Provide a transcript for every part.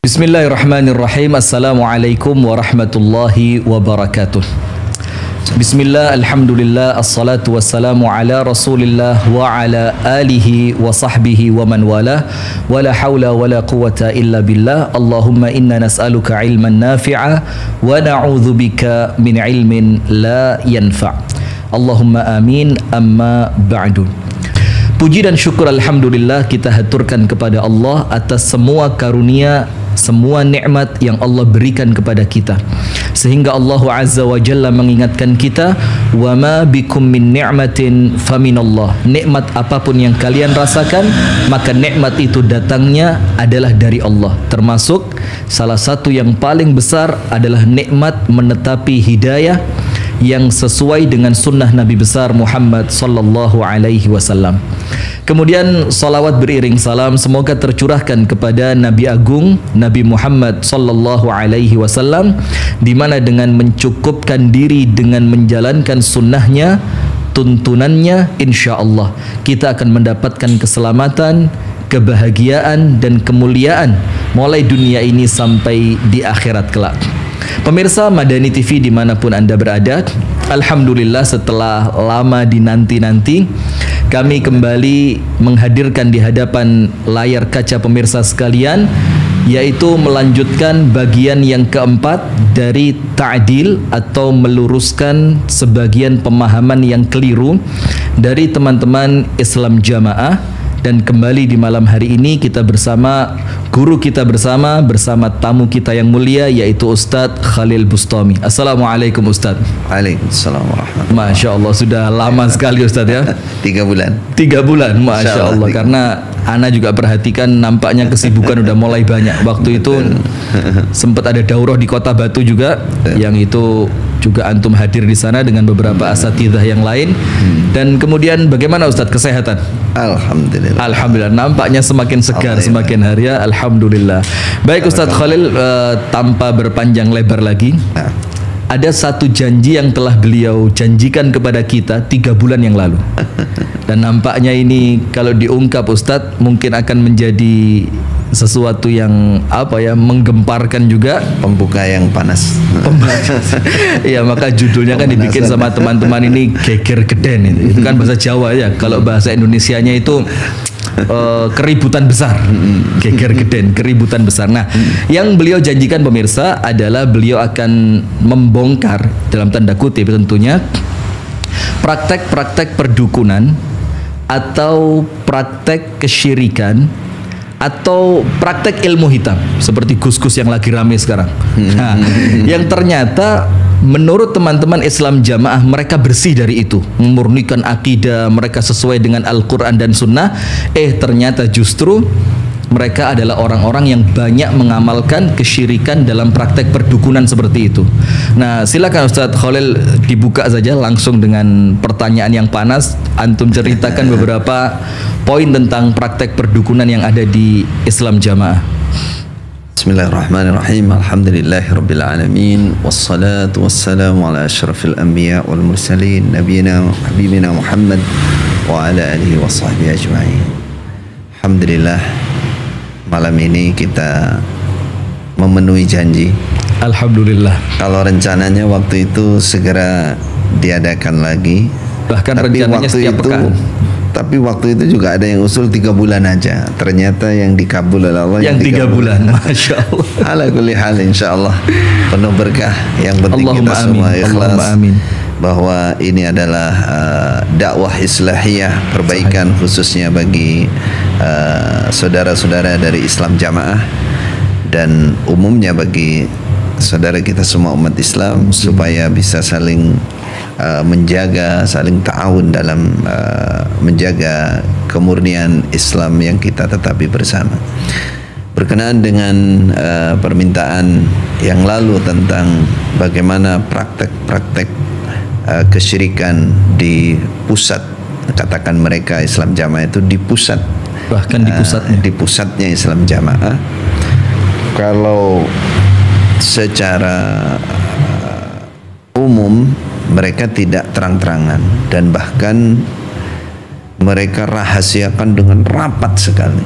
Bismillahirrahmanirrahim. Assalamualaikum warahmatullahi wabarakatuh. Bismillah, alhamdulillah, assalatu wassalamu ala rasulillah wa ala alihi wa sahbihi wa man wala wa la hawla wa la quwata illa billah. Allahumma inna nas'aluka ilman nafi'a wa na'udhu bika min ilmin la yanfa'. Allahumma amin, amma ba'du. Puji dan syukur alhamdulillah kita haturkan kepada Allah atas semua karunia, semua nikmat yang Allah berikan kepada kita, sehingga Allah Azza wa Jalla mengingatkan kita, wa ma bikum min ni'matin faminallah. Nikmat apapun yang kalian rasakan, maka nikmat itu datangnya adalah dari Allah. Termasuk salah satu yang paling besar adalah nikmat menetapi hidayah yang sesuai dengan sunnah Nabi besar Muhammad sallallahu alaihi wasallam. Kemudian salawat beriring salam semoga tercurahkan kepada Nabi Agung Nabi Muhammad sallallahu alaihi wasallam, di mana dengan mencukupkan diri dengan menjalankan sunnahnya, tuntunannya, insya Allah kita akan mendapatkan keselamatan, kebahagiaan dan kemuliaan mulai dunia ini sampai di akhirat kelak. Pemirsa Madani TV dimanapun Anda berada, alhamdulillah setelah lama dinanti-nanti kami kembali menghadirkan di hadapan layar kaca pemirsa sekalian, yaitu melanjutkan bagian yang keempat dari ta'dil atau meluruskan sebagian pemahaman yang keliru dari teman-teman Islam Jamaah. Dan kembali di malam hari ini kita bersama guru kita bersama tamu kita yang mulia, yaitu Ustadz Khalil Bustami. Assalamualaikum Ustadz. Waalaikumsalam warahmatullahi. Masya Allah, sudah lama sekali Ustadz ya. 3 bulan. 3 bulan, Masya Allah. Karena Ana juga perhatikan nampaknya kesibukan udah mulai banyak. Waktu itu sempat ada daurah di Kota Batu juga, yang itu juga antum hadir di sana dengan beberapa asatidzah yang lain. Dan kemudian bagaimana Ustadz kesehatan? Alhamdulillah. Alhamdulillah, nampaknya semakin segar, semakin hari ya. Alhamdulillah. Baik Ustadz Khalil, tanpa berpanjang lebar lagi, ada satu janji yang telah beliau janjikan kepada kita 3 bulan yang lalu. Dan nampaknya ini kalau diungkap Ustadz mungkin akan menjadi sesuatu yang apa ya, menggemparkan juga, pembuka yang panas. Iya, maka judulnya kan dibikin sama teman-teman ini geger geden itu kan bahasa Jawa ya. Kalau bahasa Indonesianya itu keributan besar. Geger geden, keributan besar. Nah, yang beliau janjikan pemirsa adalah beliau akan membongkar dalam tanda kutip tentunya praktek-praktek perdukunan atau praktek kesyirikan atau praktek ilmu hitam seperti gus-gus yang lagi rame sekarang. Nah, yang ternyata menurut teman-teman Islam Jamaah mereka bersih dari itu, memurnikan akidah mereka sesuai dengan Al-Quran dan Sunnah. Ternyata justru mereka adalah orang-orang yang banyak mengamalkan kesyirikan dalam praktek perdukunan seperti itu. Nah, silakan Ustadz Khalil dibuka saja langsung dengan pertanyaan yang panas. Antum ceritakan beberapa poin tentang praktek perdukunan yang ada di Islam Jamaah. Bismillahirrahmanirrahim. Alhamdulillahirabbil alamin, wassalatu wassalamu ala asyrafil anbiya wal mursalin nabiyina habibina Muhammad wa ala alihi wa sahbihi ajma'in. Alhamdulillah, malam ini kita memenuhi janji. Alhamdulillah. Kalau rencananya waktu itu segera diadakan lagi, bahkan rencananya setiap pekan. Tapi waktu itu juga ada yang usul 3 bulan aja. Ternyata yang dikabul oleh Allah yang 3 bulan. Masya Allah. Ala kulli hal, insya Allah penuh berkah. Yang penting Allahumma kita semua amin. ikhlas. Allahumma amin. Bahwa ini adalah dakwah islahiyah, perbaikan khususnya bagi saudara-saudara dari Islam Jamaah dan umumnya bagi saudara kita semua umat Islam, supaya bisa saling menjaga, saling ta'awun dalam menjaga kemurnian Islam yang kita tetapi bersama. Berkenaan dengan permintaan yang lalu tentang bagaimana praktek-praktek kesyirikan di pusat, katakan mereka Islam Jamaah itu di pusat, bahkan di pusatnya Islam Jamaah. Kalau secara umum mereka tidak terang-terangan dan bahkan mereka rahasiakan dengan rapat sekali,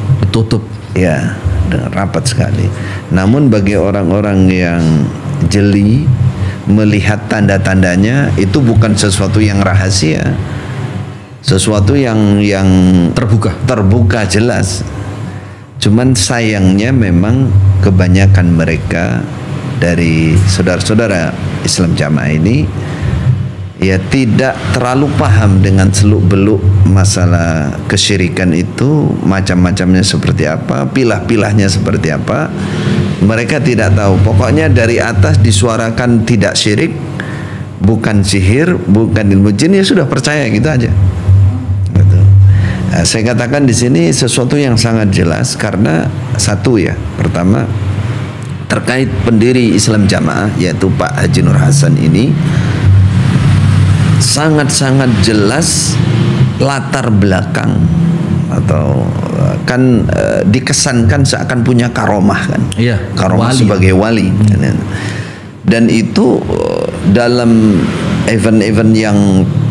Ya, dengan rapat sekali. Namun bagi orang-orang yang jeli melihat tanda-tandanya, itu bukan sesuatu yang rahasia, sesuatu yang terbuka jelas. Cuman sayangnya memang kebanyakan mereka dari saudara-saudara Islam Jamaah ini ya tidak terlalu paham dengan seluk-beluk masalah kesyirikan itu, macam-macamnya seperti apa, pilah-pilahnya seperti apa. Mereka tidak tahu. Pokoknya dari atas disuarakan tidak syirik, bukan sihir, bukan ilmu jin, ya sudah percaya gitu aja. Betul. Nah, saya katakan di sini sesuatu yang sangat jelas karena satu ya, pertama terkait pendiri Islam Jamaah yaitu Pak Haji Nur Hasan ini sangat-sangat jelas latar belakang atau kan dikesankan seakan punya karomah kan, iya, karomah wali, sebagai wali. Dan itu dalam event-event yang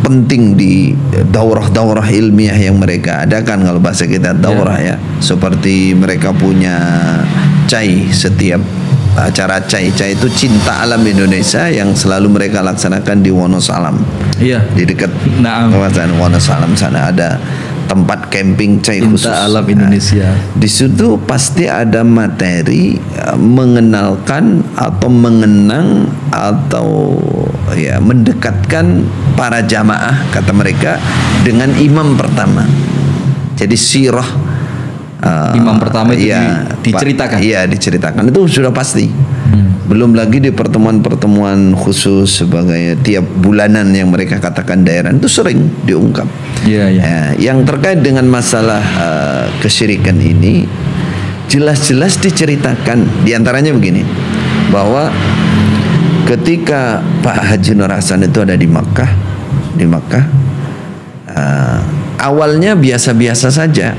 penting di daurah-daurah ilmiah yang mereka adakan, kalau bahasa kita daurah ya, seperti mereka punya CAI, setiap acara CAI itu Cinta Alam Indonesia yang selalu mereka laksanakan di Wonosalam. Iya. Di dekat kawasan Wonosalam sana ada tempat camping CAI khusus. Cinta Alam Indonesia. Di situ pasti ada materi mengenalkan atau mengenang atau ya mendekatkan para jamaah, kata mereka, dengan imam pertama. Jadi sirah imam pertama itu diceritakan. Iya, diceritakan. Itu sudah pasti. Belum lagi di pertemuan-pertemuan khusus sebagai tiap bulanan yang mereka katakan daerah itu sering diungkap. Ya, yang terkait dengan masalah kesyirikan ini jelas-jelas diceritakan. Di antaranya begini, bahwa ketika Pak Haji Nur Hasan itu ada di Makkah, awalnya biasa-biasa saja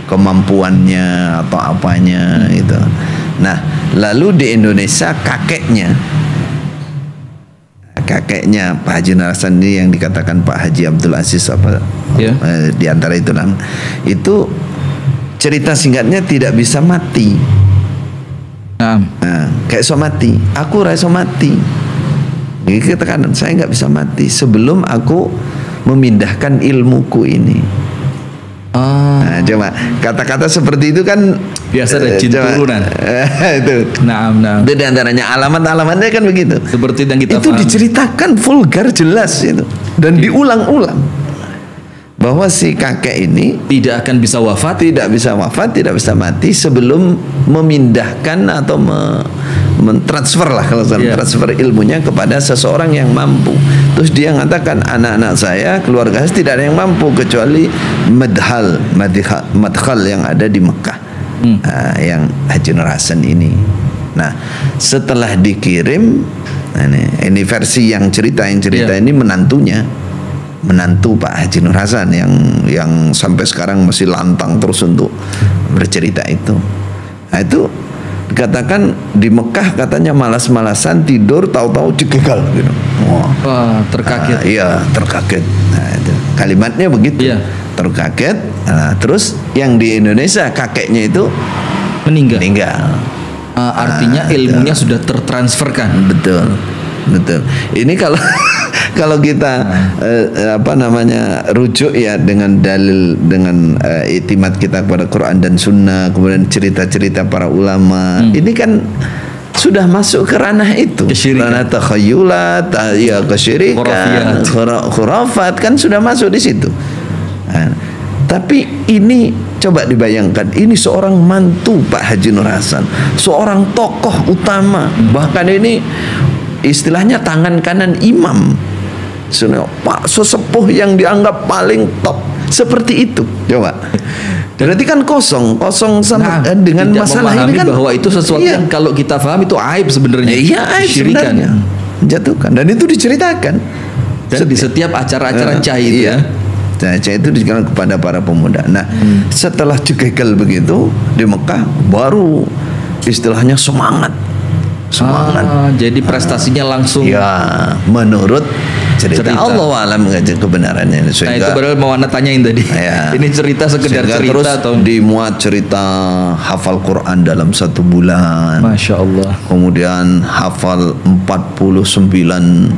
kemampuannya atau apanya itu. Nah, lalu di Indonesia kakeknya Pak Haji Nur Hasan ini yang dikatakan Pak Haji Abdul Aziz di antara itu cerita singkatnya tidak bisa mati. Kayak so mati, aku rasa mati. Jadi katakan saya nggak bisa mati sebelum aku memindahkan ilmuku ini. Nah, coba kata-kata seperti itu kan biasa ada jin turunan. Itu. Itu di antaranya alamat-alamatnya kan begitu. Seperti yang kita itu paham. Diceritakan vulgar jelas itu dan diulang-ulang bahwa si kakek ini tidak akan bisa wafat, tidak bisa mati sebelum memindahkan atau mentransfer lah, kalau transfer ilmunya kepada seseorang yang mampu. Terus dia mengatakan anak-anak saya, keluarga saya tidak ada yang mampu kecuali madkhal yang ada di Mekah, yang Haji Nur Hasan ini. Nah, setelah dikirim, ini versi yang cerita ini menantu Pak Haji Nur Hasan yang sampai sekarang masih lantang terus untuk bercerita itu. Nah, itu dikatakan di Mekah katanya malas-malasan tidur, tahu-tahu cegegal gitu. Wah, terkaget. Iya, terkaget. Nah, itu kalimatnya begitu. Iya. Terkaget. Nah, terus yang di Indonesia kakeknya itu meninggal. Artinya ilmunya sudah tertransferkan. Betul. Ini kalau kita rujuk ya dengan dalil, dengan iktimat kita kepada Quran dan Sunnah, kemudian cerita-cerita para ulama, ini kan sudah masuk ke ranah itu, ranah takhayulat, ya kesyirikan, khurafat kan sudah masuk di situ. Tapi ini coba dibayangkan, ini seorang mantu Pak Haji Nur Hasan, seorang tokoh utama, bahkan ini istilahnya tangan kanan imam, Pak sesepuh yang dianggap paling top, seperti itu. Coba, berarti kan kosong sama dengan masalah ini kan, bahwa itu sesuatu yang kalau kita paham itu aib sebenarnya. Iya, aib sebenarnya, menjatuhkan, dan itu diceritakan dan di setiap acara-acara CAI itu ya. CAI itu diceritakan kepada para pemuda. Nah, setelah cegegal begitu di Mekah, baru istilahnya semangat. Jadi prestasinya langsung. Ya, menurut cerita. Allah alam kebenarannya. Nah itu padahal mau anda tanyain tadi. Ya, ini cerita sekedar cerita terus atau dimuat cerita hafal Quran dalam 1 bulan. Masya Allah. Kemudian hafal 49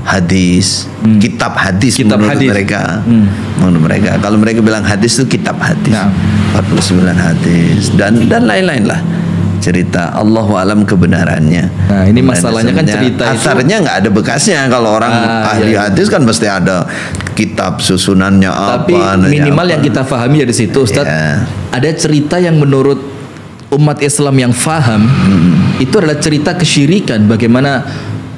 hadis, kitab hadis menurut mereka. Menurut mereka, kalau mereka bilang hadis itu kitab hadis. 49 hadis dan lain-lain lah. Cerita Allahu alam kebenarannya. Nah ini masalahnya kan cerita asarnya nggak ada bekasnya. Kalau orang ahli hadis kan pasti ada kitab susunannya. Tapi apa minimal yang kita pahami dari situ Ustaz, ada cerita yang menurut umat Islam yang faham itu adalah cerita kesyirikan, bagaimana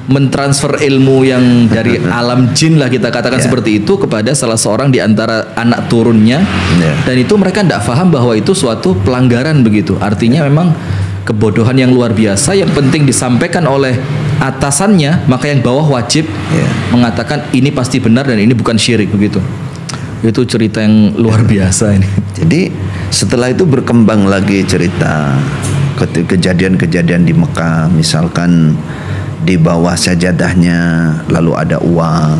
mentransfer ilmu yang dari alam jin lah kita katakan seperti itu kepada salah seorang di antara anak turunnya, dan itu mereka tidak paham bahwa itu suatu pelanggaran begitu. Artinya memang kebodohan yang luar biasa, yang penting disampaikan oleh atasannya, maka yang bawah wajib mengatakan ini pasti benar dan ini bukan syirik begitu. Itu cerita yang luar biasa ini. Jadi setelah itu berkembang lagi cerita kejadian-kejadian di Mekah, misalkan di bawah sajadahnya lalu ada uang,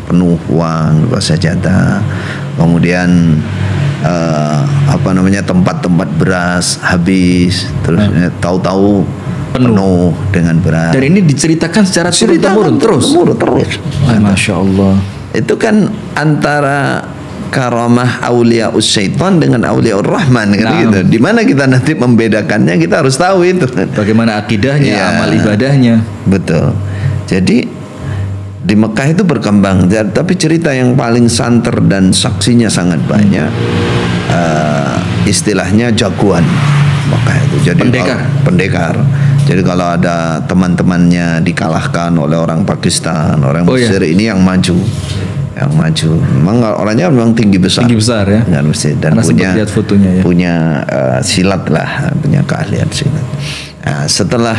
penuh uang di bawah sajadah. Kemudian tempat-tempat beras habis, terus tahu-tahu penuh dengan beras. Dan ini diceritakan secara turun-temurun terus. Masya Allah. Itu kan antara karamah aulia syaitan dengan aulia rahman kan gitu. Di mana kita nanti membedakannya, kita harus tahu itu. Bagaimana akidahnya, amal ibadahnya. Betul. Jadi di Mekah itu berkembang, tapi cerita yang paling santer dan saksinya sangat banyak. Istilahnya jagoan Mekah itu. Jadi pendekar. Jadi kalau ada teman-temannya dikalahkan oleh orang Pakistan, orang Mesir, ini yang maju. Memang orangnya memang tinggi besar ya. Dan punya lihat fotonya, punya silat lah, punya keahlian silat. Nah, setelah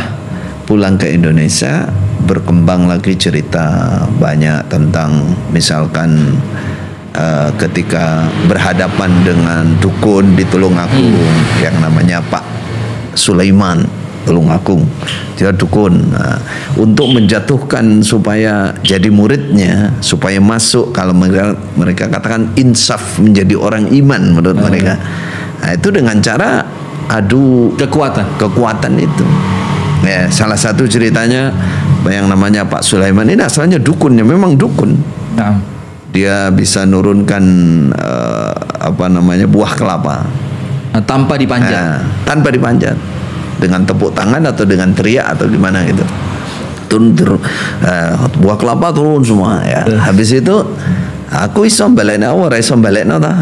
pulang ke Indonesia berkembang lagi cerita banyak tentang misalkan ketika berhadapan dengan dukun di Tulungagung yang namanya Pak Sulaiman Tulungagung, dia dukun. Nah, untuk menjatuhkan supaya jadi muridnya, supaya masuk, kalau mereka katakan insaf menjadi orang iman menurut mereka. Nah, itu dengan cara adu kekuatan itu. Ya, salah satu ceritanya yang namanya Pak Sulaiman ini asalnya dukunnya, memang dukun. Dia bisa nurunkan buah kelapa tanpa dipanjat. Tanpa dipanjat, dengan tepuk tangan atau dengan teriak atau gimana gitu. Buah kelapa turun semua ya. Habis itu aku iso balekno ora iso balekno ta.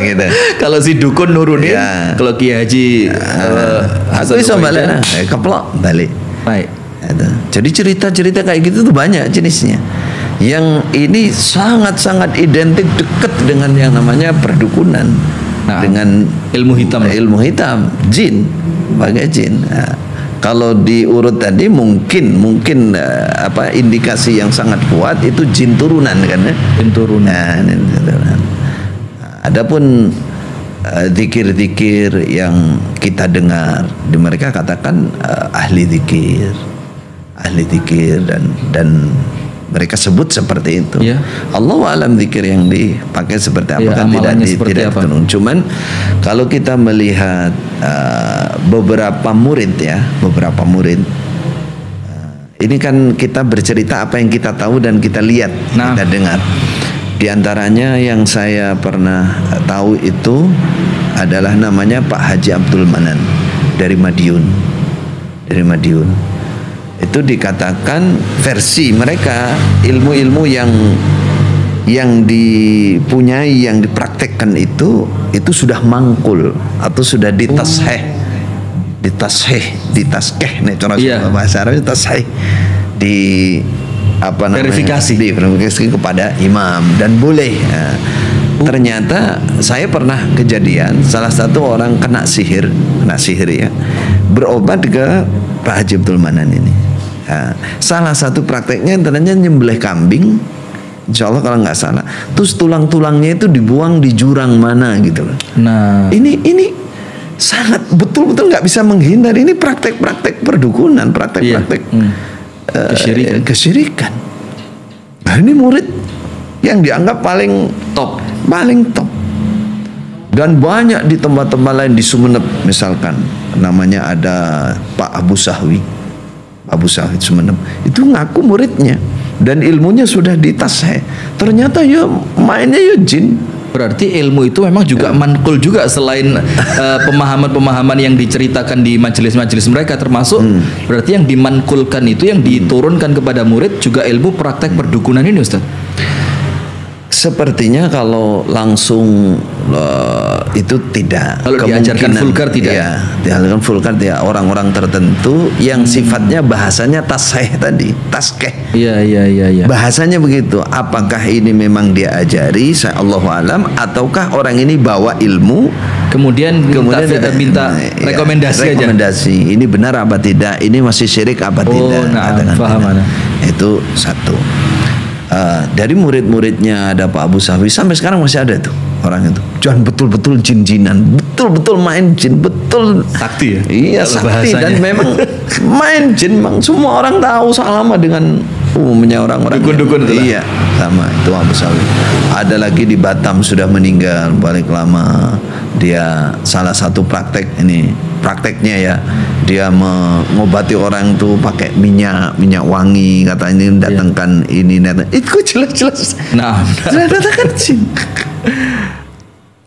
Gitu. Kalau si dukun nurunin, kalau Kiai Haji aku iso balekno, keplok balik. Baik. Jadi cerita-cerita kayak gitu tuh banyak jenisnya. Yang ini sangat-sangat identik, dekat dengan yang namanya perdukunan, dengan ilmu hitam, jin, bagai jin. Nah, kalau diurut tadi mungkin indikasi yang sangat kuat itu jin turunan kan ya. Jin turunan. Adapun zikir-zikir yang kita dengar, di mereka katakan ahli zikir dan mereka sebut seperti itu. Allahu alam zikir yang dipakai seperti apa kan tidak tentu. Cuman kalau kita melihat beberapa murid, ini kan kita bercerita apa yang kita tahu dan kita lihat, kita dengar. Di antaranya yang saya pernah tahu itu adalah namanya Pak Haji Abdul Manan dari Madiun. Itu dikatakan versi mereka, ilmu-ilmu yang dipunyai, yang dipraktekkan itu sudah mangkul atau sudah ditasheh nih cara bahasa Arab, tasheh verifikasi kepada imam dan boleh. Ternyata saya pernah kejadian salah satu orang kena sihir ya, berobat ke Pak Haji Abdul Manan ini. Salah satu prakteknya ternyata nyembelih kambing, insya Allah kalau nggak salah, terus tulang-tulangnya itu dibuang di jurang mana gitu loh. Nah, ini sangat betul-betul nggak bisa menghindar. Ini praktek-praktek perdukunan, praktek-praktek kesyirikan. Nah, ini murid yang dianggap paling Top. Dan banyak di tempat-tempat lain di Sumeneb misalkan, namanya ada Pak Abu Sahwi Sumeneb, itu ngaku muridnya dan ilmunya sudah ditasheh. Ternyata ya mainnya ya jin. Berarti ilmu itu memang juga manqul juga, selain pemahaman-pemahaman yang diceritakan di majelis-majelis mereka, termasuk berarti yang dimankulkan itu, yang diturunkan kepada murid juga ilmu praktek perdukunan ini, Ustaz. Sepertinya kalau langsung itu tidak. Kalau diajarkan vulgar tidak. Ya, diajarkan vulgar tidak. Orang-orang tertentu yang sifatnya bahasanya tasih tadi, taskeh. Iya. Bahasanya begitu. Apakah ini memang dia ajari, saya Allahu alam, ataukah orang ini bawa ilmu kemudian minta rekomendasi aja. Rekomendasi. Ini benar apa tidak? Ini masih syirik apa tidak? Paham. Itu satu. Dari murid-muridnya ada Pak Abu Sahwi, sampai sekarang masih ada tuh orang itu. Jangan betul-betul jin-jinan, betul-betul main jin, betul sakti ya. Iya, sakti bahasanya. Dan memang main jin, memang semua orang tahu sama dengan umumnya orang-orang. Dukun-dukun itu. Iya, sama itu Abu Sahwi. Ada lagi di Batam sudah meninggal balik lama. Dia salah satu prakteknya ya, dia mengobati orang tuh pakai minyak wangi, katanya datangkan ini itu jelas datangkan jin.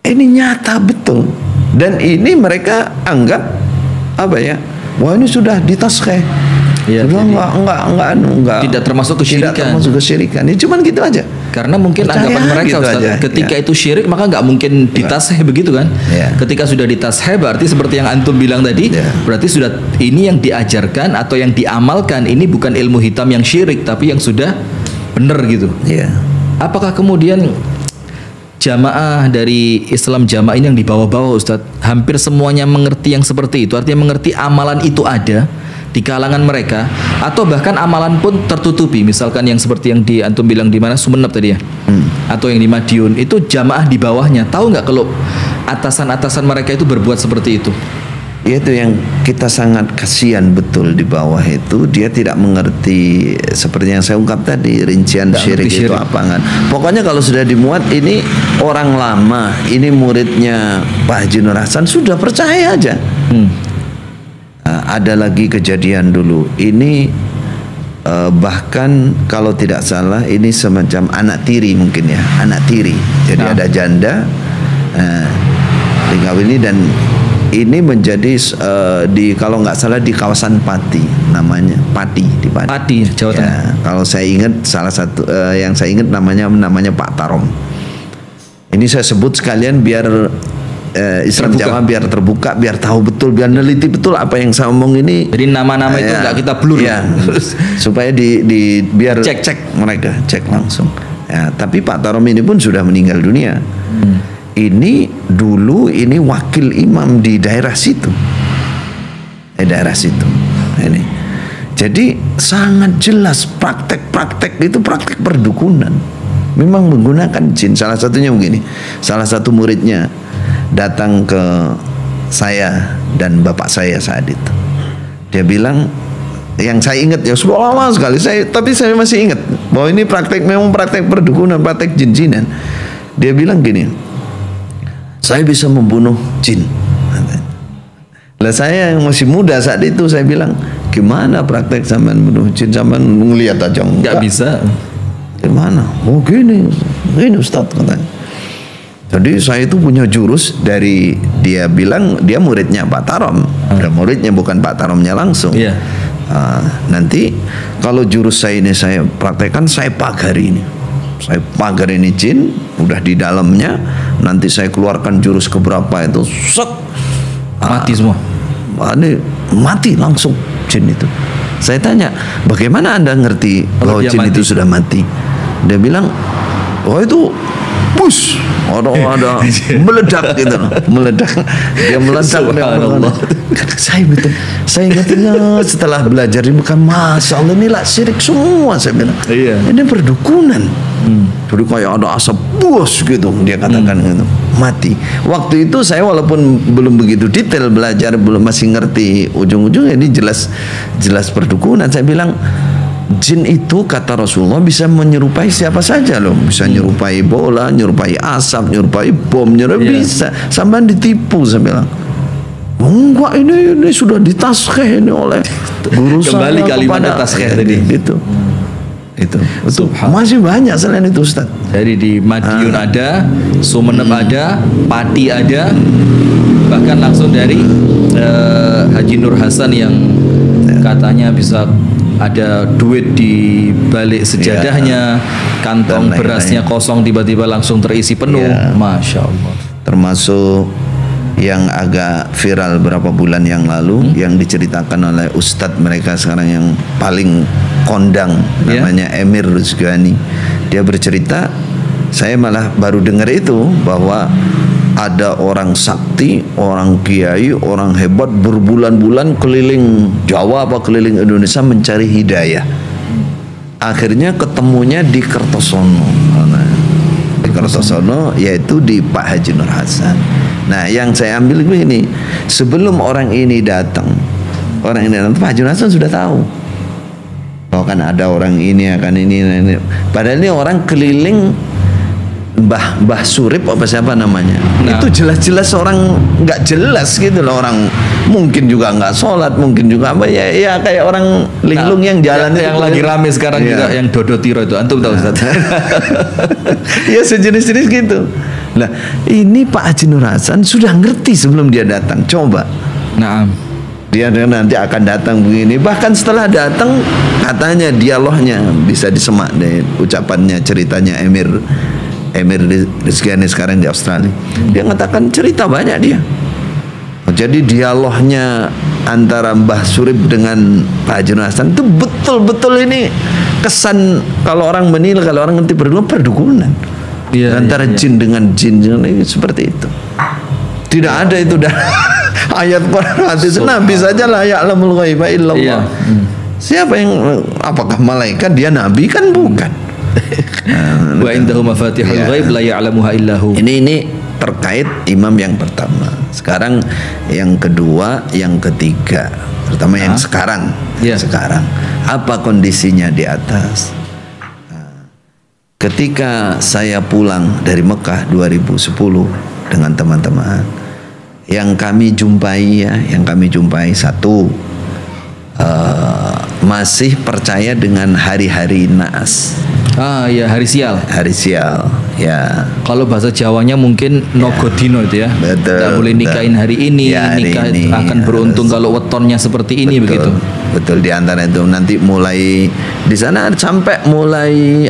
Ini nyata betul, dan ini mereka anggap apa ya, wah ini sudah ditasheh. Ya, enggak, tidak termasuk kesyirikan. Ini cuman gitu aja. Karena mungkin anggapan mereka, gitu Ustaz, ketika itu syirik maka nggak mungkin ditasheh begitu kan? Ya. Ketika sudah ditasheh berarti seperti yang antum bilang tadi, berarti sudah ini yang diajarkan atau yang diamalkan ini bukan ilmu hitam yang syirik, tapi yang sudah benar gitu. Ya. Apakah kemudian jamaah dari Islam jamaah ini yang dibawa-bawa, Ustaz, hampir semuanya mengerti yang seperti itu? Artinya mengerti amalan itu ada di kalangan mereka, atau bahkan amalan pun tertutupi, misalkan yang seperti yang di antum bilang di mana Sumeneb tadi ya, atau yang di Madiun, itu jamaah di bawahnya tahu nggak kalau atasan-atasan mereka itu berbuat seperti itu? Itu yang kita sangat kasihan betul di bawah itu, dia tidak mengerti seperti yang saya ungkap tadi, rincian syirik itu apa kan. Pokoknya kalau sudah dimuat, ini orang lama, ini muridnya Pak Haji Nur Hasan, sudah percaya aja. Ada lagi kejadian dulu ini, bahkan kalau tidak salah ini semacam anak tiri mungkin ya, anak tiri. Jadi ada janda dikawini, dan ini menjadi kalau nggak salah di kawasan Pati, namanya Pati di Pati, Jawa Tengah. Ya, kalau saya ingat salah satu yang saya ingat namanya Pak Tarom. Ini saya sebut sekalian biar Islam jamaah biar terbuka, biar tahu betul, biar neliti betul apa yang saya omong ini. Jadi nama-nama itu nggak kita blur ya, supaya biar cek mereka, cek langsung ya. Tapi Pak Tarom ini pun sudah meninggal dunia. Ini dulu ini wakil imam di daerah situ, ini. Jadi sangat jelas praktek itu praktek perdukunan, memang menggunakan jin. Salah satunya begini, salah satu muridnya datang ke saya dan bapak saya saat itu. Dia bilang, yang saya ingat ya sudah lama sekali, tapi saya masih ingat bahwa ini memang praktek perdukunan, praktek jin-jinan. Dia bilang gini, saya bisa membunuh jin. Lah saya yang masih muda saat itu, saya bilang, gimana praktek sampean membunuh jin? Sampean ngelihat aja enggak bisa. Gimana? Oh gini Ustaz katanya. Jadi saya itu punya jurus dari, dia bilang dia muridnya Pak Tarom, muridnya bukan Pak Taromnya langsung. Nanti kalau jurus saya ini saya praktekkan, saya pagar ini jin, udah di dalamnya, nanti saya keluarkan jurus keberapa itu, set, mati semua. Ini mati langsung jin itu. Saya tanya, bagaimana Anda ngerti bahwa jin itu sudah mati? Dia bilang, oh itu bus, ada meledak gitu loh, dia meledak. Saya ingat setelah belajar ini, bukan Masya Allah, inilah syirik semua, saya bilang. Ini perdukunan. Jadi kayak ada asap bus gitu, dia katakan gitu, mati. Waktu itu saya walaupun belum begitu detail belajar, belum masih ngerti ujung-ujungnya, ini jelas perdukunan. Saya bilang, Jin itu kata Rasulullah bisa menyerupai siapa saja loh, bisa nyerupai bola, nyerupai asap, nyerupai bom, bisa. Sampai ditipu saya bilang. Enggak, ini sudah ditaskeh ini oleh guru Kembali saya kalimat taskeh tadi. Gitu. Itu masih banyak selain itu Ustaz. Jadi di Madiun ada, Sumeneb ada, Pati ada, bahkan langsung dari Haji Nur Hasan yang katanya bisa ada duit di balik sejadahnya, kantong berasnya kosong tiba-tiba langsung terisi penuh. Masya Allah. Termasuk yang agak viral beberapa bulan yang lalu yang diceritakan oleh ustadz mereka sekarang yang paling kondang, namanya Emir Ruzgani. Dia bercerita, saya malah baru dengar itu, bahwa ada orang sakti, orang kiai, orang hebat berbulan-bulan keliling Jawa apa keliling Indonesia mencari hidayah. Akhirnya ketemunya di Kertosono. Di Kertosono yaitu di Pak Haji Nur Hasan. Nah, yang saya ambil begini, sebelum orang ini datang, Pak Haji Nur Hasan sudah tahu. Oh, kan ada orang ini akan ini. Padahal ini orang keliling Mbah Surip apa siapa namanya. Nah, itu jelas-jelas orang nggak jelas gitu loh, orang mungkin juga nggak sholat, mungkin juga apa ya kayak orang linglung yang jalan yang lagi rame sekarang juga yang Dodo Tiro itu, antum tahu Ustaz? Ya sejenis-jenis gitu. Nah, ini Pak Haji Nur Hasan sudah ngerti sebelum dia datang. Coba. Nah, dia nanti akan datang begini. Bahkan setelah datang katanya dialognya bisa disemak deh, ucapannya, ceritanya Emir Rizkiani sekarang di Australia. Dia mengatakan cerita banyak dia. Jadi dialognya antara Mbah Surip dengan Pak Haji Nur Hasan itu betul-betul ini kesan kalau orang menilai, kalau orang ngerti perdukunan. Antara jin dengan jin ini seperti itu. Tidak ada itu dah ayat Quran hadis Nabi saja la ya'lamul ghaiba illallah. Siapa yang, apakah malaikat? Dia nabi kan bukan. Wa indahu mafatihul ghaib la ya'lamuha illahu. Ini terkait imam yang pertama. Sekarang yang kedua, yang ketiga. Pertama yang sekarang. Sekarang apa kondisinya di atas? Ketika saya pulang dari Mekah 2010 dengan teman-teman, yang kami jumpai satu, masih percaya dengan hari-hari naas. Hari sial. Hari sial, ya. Kalau bahasa Jawanya mungkin nogodino itu ya. Betul. Tidak boleh nikahin hari ini, nikah ini akan beruntung kalau wetonnya seperti ini, begitu. Betul, di antara itu nanti mulai di sana sampai mulai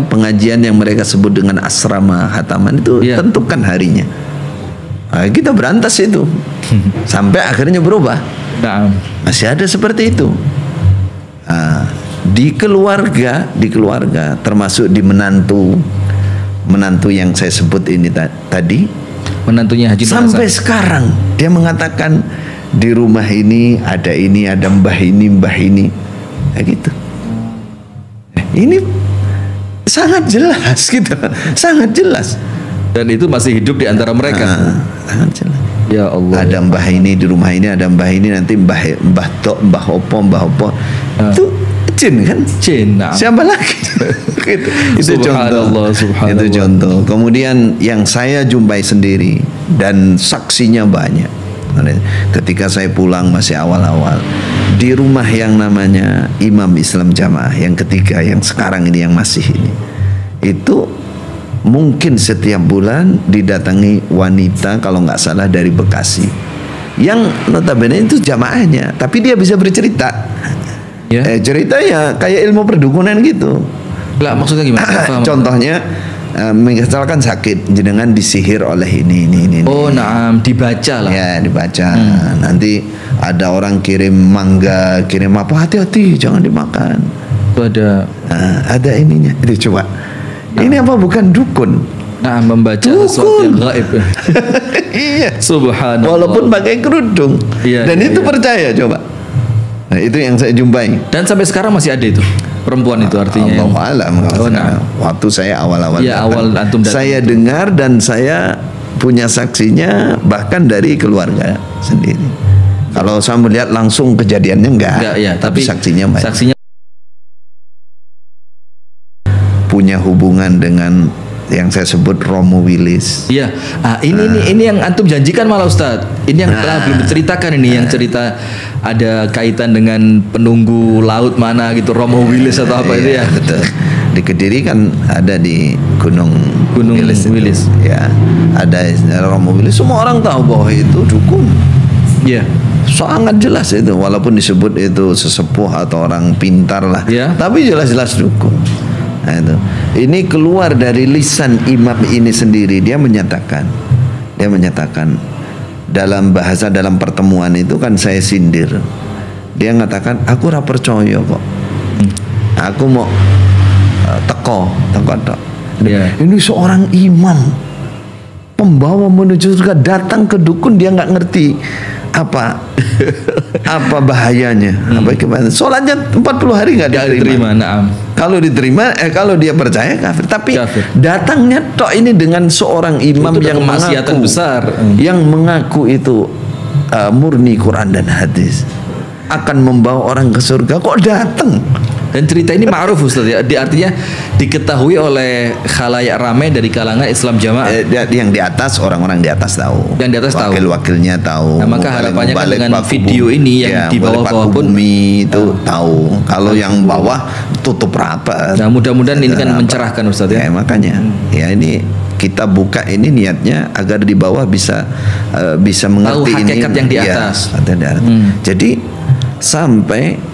pengajian yang mereka sebut dengan asrama khataman itu tentukan harinya. Nah, kita berantas itu sampai akhirnya berubah. Masih ada seperti itu. Di keluarga termasuk di menantu yang saya sebut ini tadi, menantunya Haji Nur Hasan. Sampai sekarang dia mengatakan di rumah ini ada mbah ini kayak gitu. Ini sangat jelas gitu, sangat jelas. Dan itu masih hidup di antara mereka. Sangat jelas. Ya Allah. Ada mbah ini di rumah ini, ada mbah ini, nanti mbah opo. Itu jin kan? Jin. Siapa lagi? Itu contoh. Itu contoh. Kemudian yang saya jumpai sendiri dan saksinya banyak. Ketika saya pulang masih awal-awal di rumah yang namanya Imam Islam Jamaah yang ketiga, yang sekarang ini, yang masih ini, itu mungkin setiap bulan didatangi wanita kalau nggak salah dari Bekasi, yang notabene itu jamaahnya, tapi dia bisa bercerita. Ceritanya kayak ilmu perdukunan gitu. Lah, maksudnya gimana? Contohnya misalkan sakit, jenengan disihir oleh ini. Oh, dibaca lah. Ya, dibaca. Nanti ada orang kirim mangga, kirim apa, hati-hati jangan dimakan. Itu ada ininya. Itu coba. Ini apa bukan dukun? Membaca sesuatu yang gaib. Iya. Subhanallah. Walaupun pakai kerudung. Dan itu percaya coba. Nah, itu yang saya jumpai. Dan sampai sekarang masih ada itu perempuan itu, artinya. Allahu a'lam. Waktu saya awal-awal. Antum saya dengar dan saya punya saksinya bahkan dari keluarga sendiri. Kalau saya melihat langsung kejadiannya enggak, ya, tapi saksinya banyak. punya hubungan dengan yang saya sebut Romo Willis. Iya. Ini yang antum janjikan malah Ustadz. Ini yang telah belum diceritakan ini, yang cerita ada kaitan dengan penunggu laut mana gitu, Romo Willis atau apa itu ya. Betul. Di Kediri kan ada di Gunung Willis. Ya, ada Romo Willis. Semua orang tahu bahwa itu dukun. Iya. Sangat jelas itu, walaupun disebut itu sesepuh atau orang pintar lah, tapi jelas-jelas dukun. Nah, itu. Ini keluar dari lisan imam ini sendiri. Dia menyatakan dalam bahasa, dalam pertemuan itu kan saya sindir. Dia mengatakan, aku ora percaya kok. Aku mau teko. Ini seorang imam pembawa menuju surga datang ke dukun, dia nggak ngerti apa bahayanya, apa gimana. Sholatnya 40 hari nggak diterima. Kalau diterima, kalau dia percaya kafir. Tapi datangnya tok ini dengan seorang imam itu yang kemaksiatan besar, yang mengaku itu murni Quran dan hadis, akan membawa orang ke surga, kok datang. Dan cerita ini ma'ruf Ustaz ya, artinya diketahui oleh khalayak ramai dari kalangan Islam Jamaah. Yang di atas, orang-orang di atas tahu. Yang di atas tahu. Wakil-wakilnya tahu. Nah, maka harapannya kan dengan video ini yang di bawah-bawah pun bumi itu tahu. Kalau yang bawah tutup rapat. Nah, mudah-mudahan ini kan mencerahkan Ustaz ya. Makanya ya ini kita buka ini niatnya agar di bawah bisa mengerti tahu hakikat ini yang di atas. Jadi sampai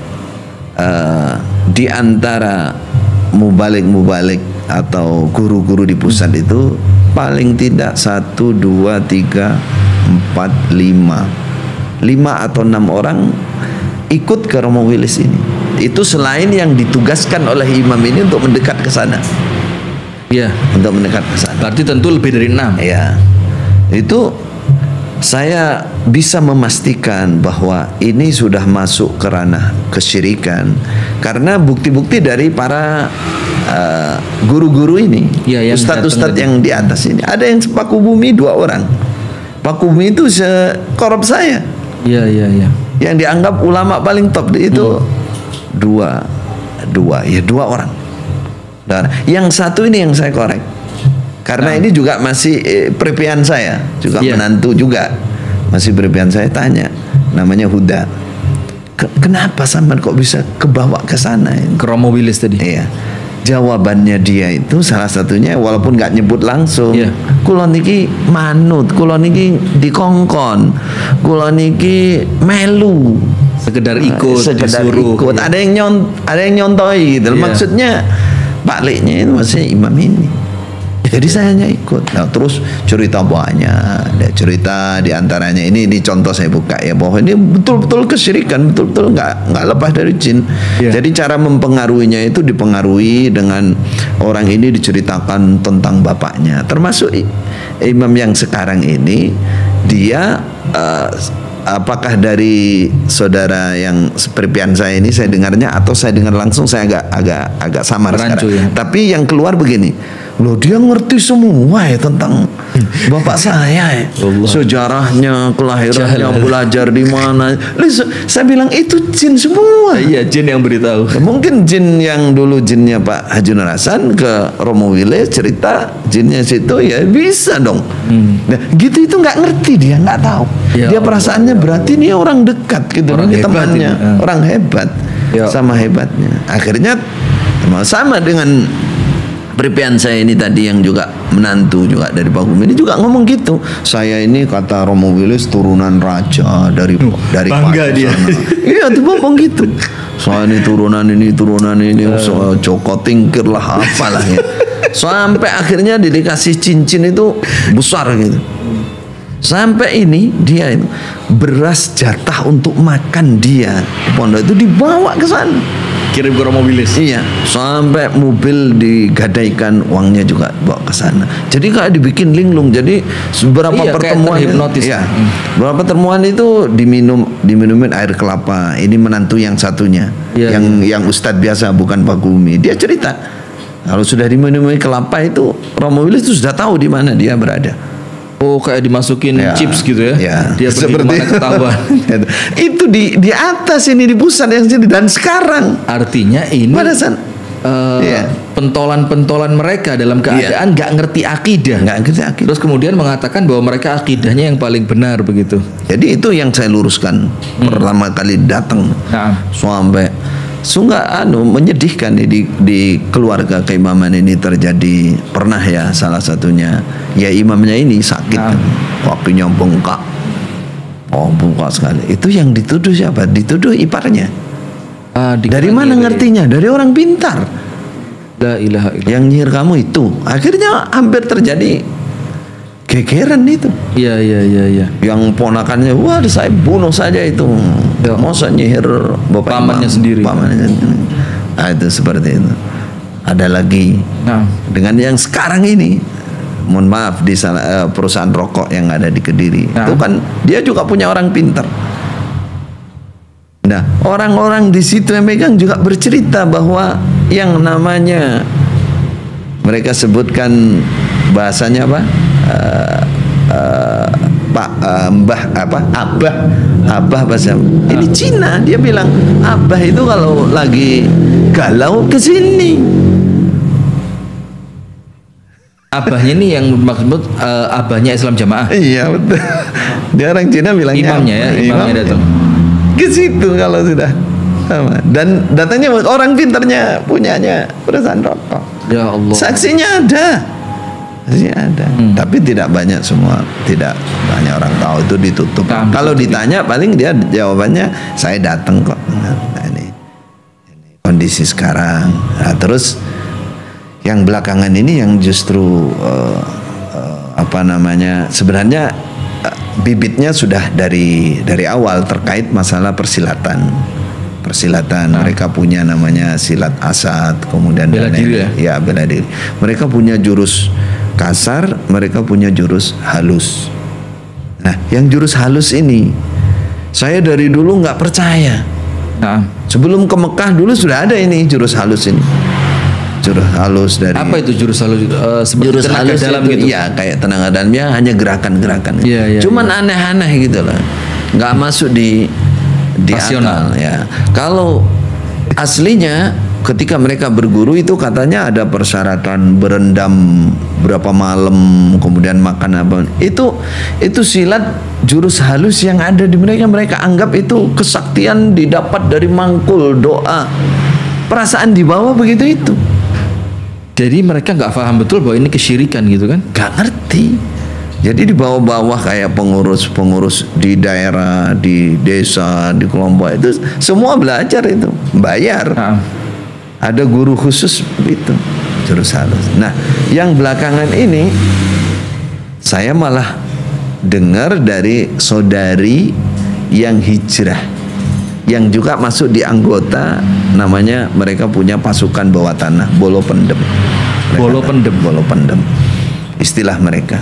di antara mubalik atau guru-guru di pusat itu paling tidak 1, 2, 3, 4, 5 atau 6 orang ikut ke Romo Willis ini. Itu selain yang ditugaskan oleh imam ini untuk mendekat ke sana. Iya, untuk mendekat ke sana. Berarti tentu lebih dari 6. Iya. Itu saya bisa memastikan bahwa ini sudah masuk ke ranah kesyirikan karena bukti-bukti dari para guru-guru ini, ustadz-ustadz yang di atas ini. Ada yang sepaku bumi 2 orang. Paku bumi itu sekorop saya. Iya. Yang dianggap ulama paling top itu dua orang. Dan yang satu ini yang saya korek. Karena ini juga masih prepian saya, juga menantu juga. Masih prepian saya, tanya. Namanya Huda. Kenapa sampean kok bisa kebawa ke sana? Ke Romo Willis tadi. Iya. Jawabannya dia itu salah satunya, walaupun nggak nyebut langsung, kulon niki manut, kulon niki dikongkon, kulon niki melu, sekedar ikut, disuruh. Ada yang nyontoi gitu. Maksudnya Pak Leknya itu maksudnya imam ini. Jadi saya hanya ikut. Nah, terus cerita banyak. Ada cerita diantaranya ini contoh saya buka ya, bahwa ini betul-betul kesyirikan, betul-betul nggak lepas dari jin. Jadi cara mempengaruhinya itu dipengaruhi dengan orang ini diceritakan tentang bapaknya. Termasuk imam yang sekarang ini, dia apakah dari saudara yang seperpian saya ini saya dengarnya atau saya dengar langsung, saya agak samar sekarang. Tapi yang keluar begini. Loh, dia ngerti semua ya tentang bapak saya ya. Sejarahnya, kelahirannya, belajar di mana. Saya bilang itu jin semua. Iya, jin yang beritahu. Mungkin jin yang dulu jinnya Pak Haji Nur Hasan ke Romo Willis cerita jinnya situ, ya bisa dong. Nah, gitu itu nggak ngerti, dia nggak tahu. Dia perasaannya berarti ini orang dekat gitu, ini temannya, orang hebat sama hebatnya. Akhirnya sama dengan peripian saya ini tadi yang juga menantu juga dari Pak Gumi, ini juga ngomong gitu. Saya ini kata Romo Willis turunan raja dari bangga dia. Iya, tuh ngomong gitu. Saya ini turunan ini Joko Tingkir lah apalah ya. Sampai akhirnya dikasih cincin itu besar gitu. Sampai ini dia itu beras jatah untuk makan dia di pondok itu dibawa ke sana. Kirim ke Romo Willis. Iya, sampai mobil digadaikan, uangnya juga bawa ke sana. Jadi kayak dibikin linglung. Jadi beberapa pertemuan hipnotis. Ya, beberapa pertemuan itu diminumin air kelapa. Ini menantu yang satunya, yang ustadz biasa bukan Pak Gumi. Dia cerita kalau sudah diminumi kelapa itu Romo Willis itu sudah tahu di mana dia berada. Oh, kayak dimasukin chips gitu ya? Dia seperti mana ketahuan. Itu di atas ini, di pusat yang sini, dan sekarang. Artinya ini pada saat pentolan-pentolan mereka dalam keadaan nggak ngerti akidah. Nggak ngerti akidah. Terus kemudian mengatakan bahwa mereka akidahnya yang paling benar begitu. Jadi itu yang saya luruskan pertama kali datang. Sampai sungguh menyedihkan di keluarga keimaman ini terjadi. Pernah ya salah satunya ya imamnya ini sakit waktunya bengkak. Bengkak sekali. Itu yang dituduh siapa? Dituduh iparnya. Dari mana ngertinya? Dari orang pintar. La ilaha illallah. Yang nyihir kamu itu. Akhirnya hampir terjadi gegeran itu. Iya. Yang ponakannya, wah saya bunuh saja itu. Masa nyihir bapak pamannya sendiri. Nah, itu seperti itu. Ada lagi dengan yang sekarang ini, mohon maaf di perusahaan rokok yang ada di Kediri. Itu kan dia juga punya orang pintar. Nah, orang-orang di situ yang megang juga bercerita bahwa yang namanya mereka sebutkan bahasanya apa? Abah bahasa ini Cina. Dia bilang abah itu kalau lagi galau ke sini. Abahnya ini yang maksud abahnya Islam Jamaah. Iya betul. Dia orang Cina bilangnya imamnya datang ke situ kalau sudah sama. Dan datanya orang pintarnya punyanya perusahaan rokok. Ya Allah. Saksinya ada. Tapi tidak banyak semua, tidak banyak orang tahu, itu ditutup. Kalau ditanya paling dia jawabannya saya datang kok. Nah, ini kondisi sekarang. Nah, terus yang belakangan ini yang justru sebenarnya bibitnya sudah dari awal terkait masalah persilatan. Mereka punya namanya silat asad, kemudian bela diri bela diri. Mereka punya jurus kasar, mereka punya jurus halus. Nah, yang jurus halus ini saya dari dulu nggak percaya. Sebelum ke Mekah dulu sudah ada ini jurus halus ini. Jurus halus dari apa itu jurus halus? Seperti jurus tenaga halus dalam gitu. Iya, kayak tenaga dalamnya hanya gerakan-gerakan. Cuman aneh-aneh gitu loh. Nggak masuk di akal ya. Kalau aslinya ketika mereka berguru itu katanya ada persyaratan berendam berapa malam, kemudian makan apa. Itu silat jurus halus yang ada di mereka anggap itu kesaktian didapat dari mangkul doa. Perasaan di bawah begitu itu. Jadi mereka nggak paham betul bahwa ini kesyirikan gitu kan? Nggak ngerti. Jadi di bawah-bawah kayak pengurus di daerah, di desa, di kelompok itu semua belajar itu, bayar. Ada guru khusus itu jurus halus. Nah, yang belakangan ini saya malah dengar dari saudari yang hijrah, yang juga masuk di anggota, namanya mereka punya pasukan bawah tanah, bolo pendem. Bolo pendem. Istilah mereka.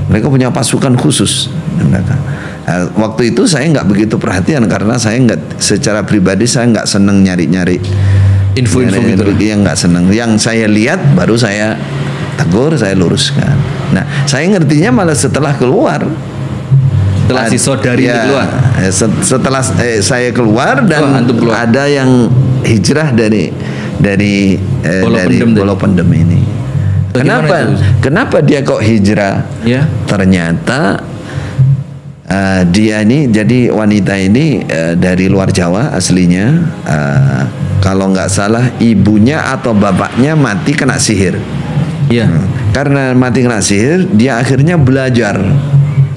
Mereka punya pasukan khusus. Nah, waktu itu saya nggak begitu perhatian karena saya nggak, secara pribadi saya nggak seneng nyari-nyari info-info gitu. Yang nggak seneng. Yang saya lihat baru saya tegur, saya luruskan. Nah, saya ngertinya malah setelah keluar. Setelah si saudari itu keluar. Setelah saya keluar dan ada yang hijrah dari bolo pendem ini. Kenapa dia kok hijrah? Ternyata dia ini jadi wanita ini dari luar Jawa aslinya. Kalau nggak salah ibunya atau bapaknya mati kena sihir. Karena mati kena sihir, dia akhirnya belajar.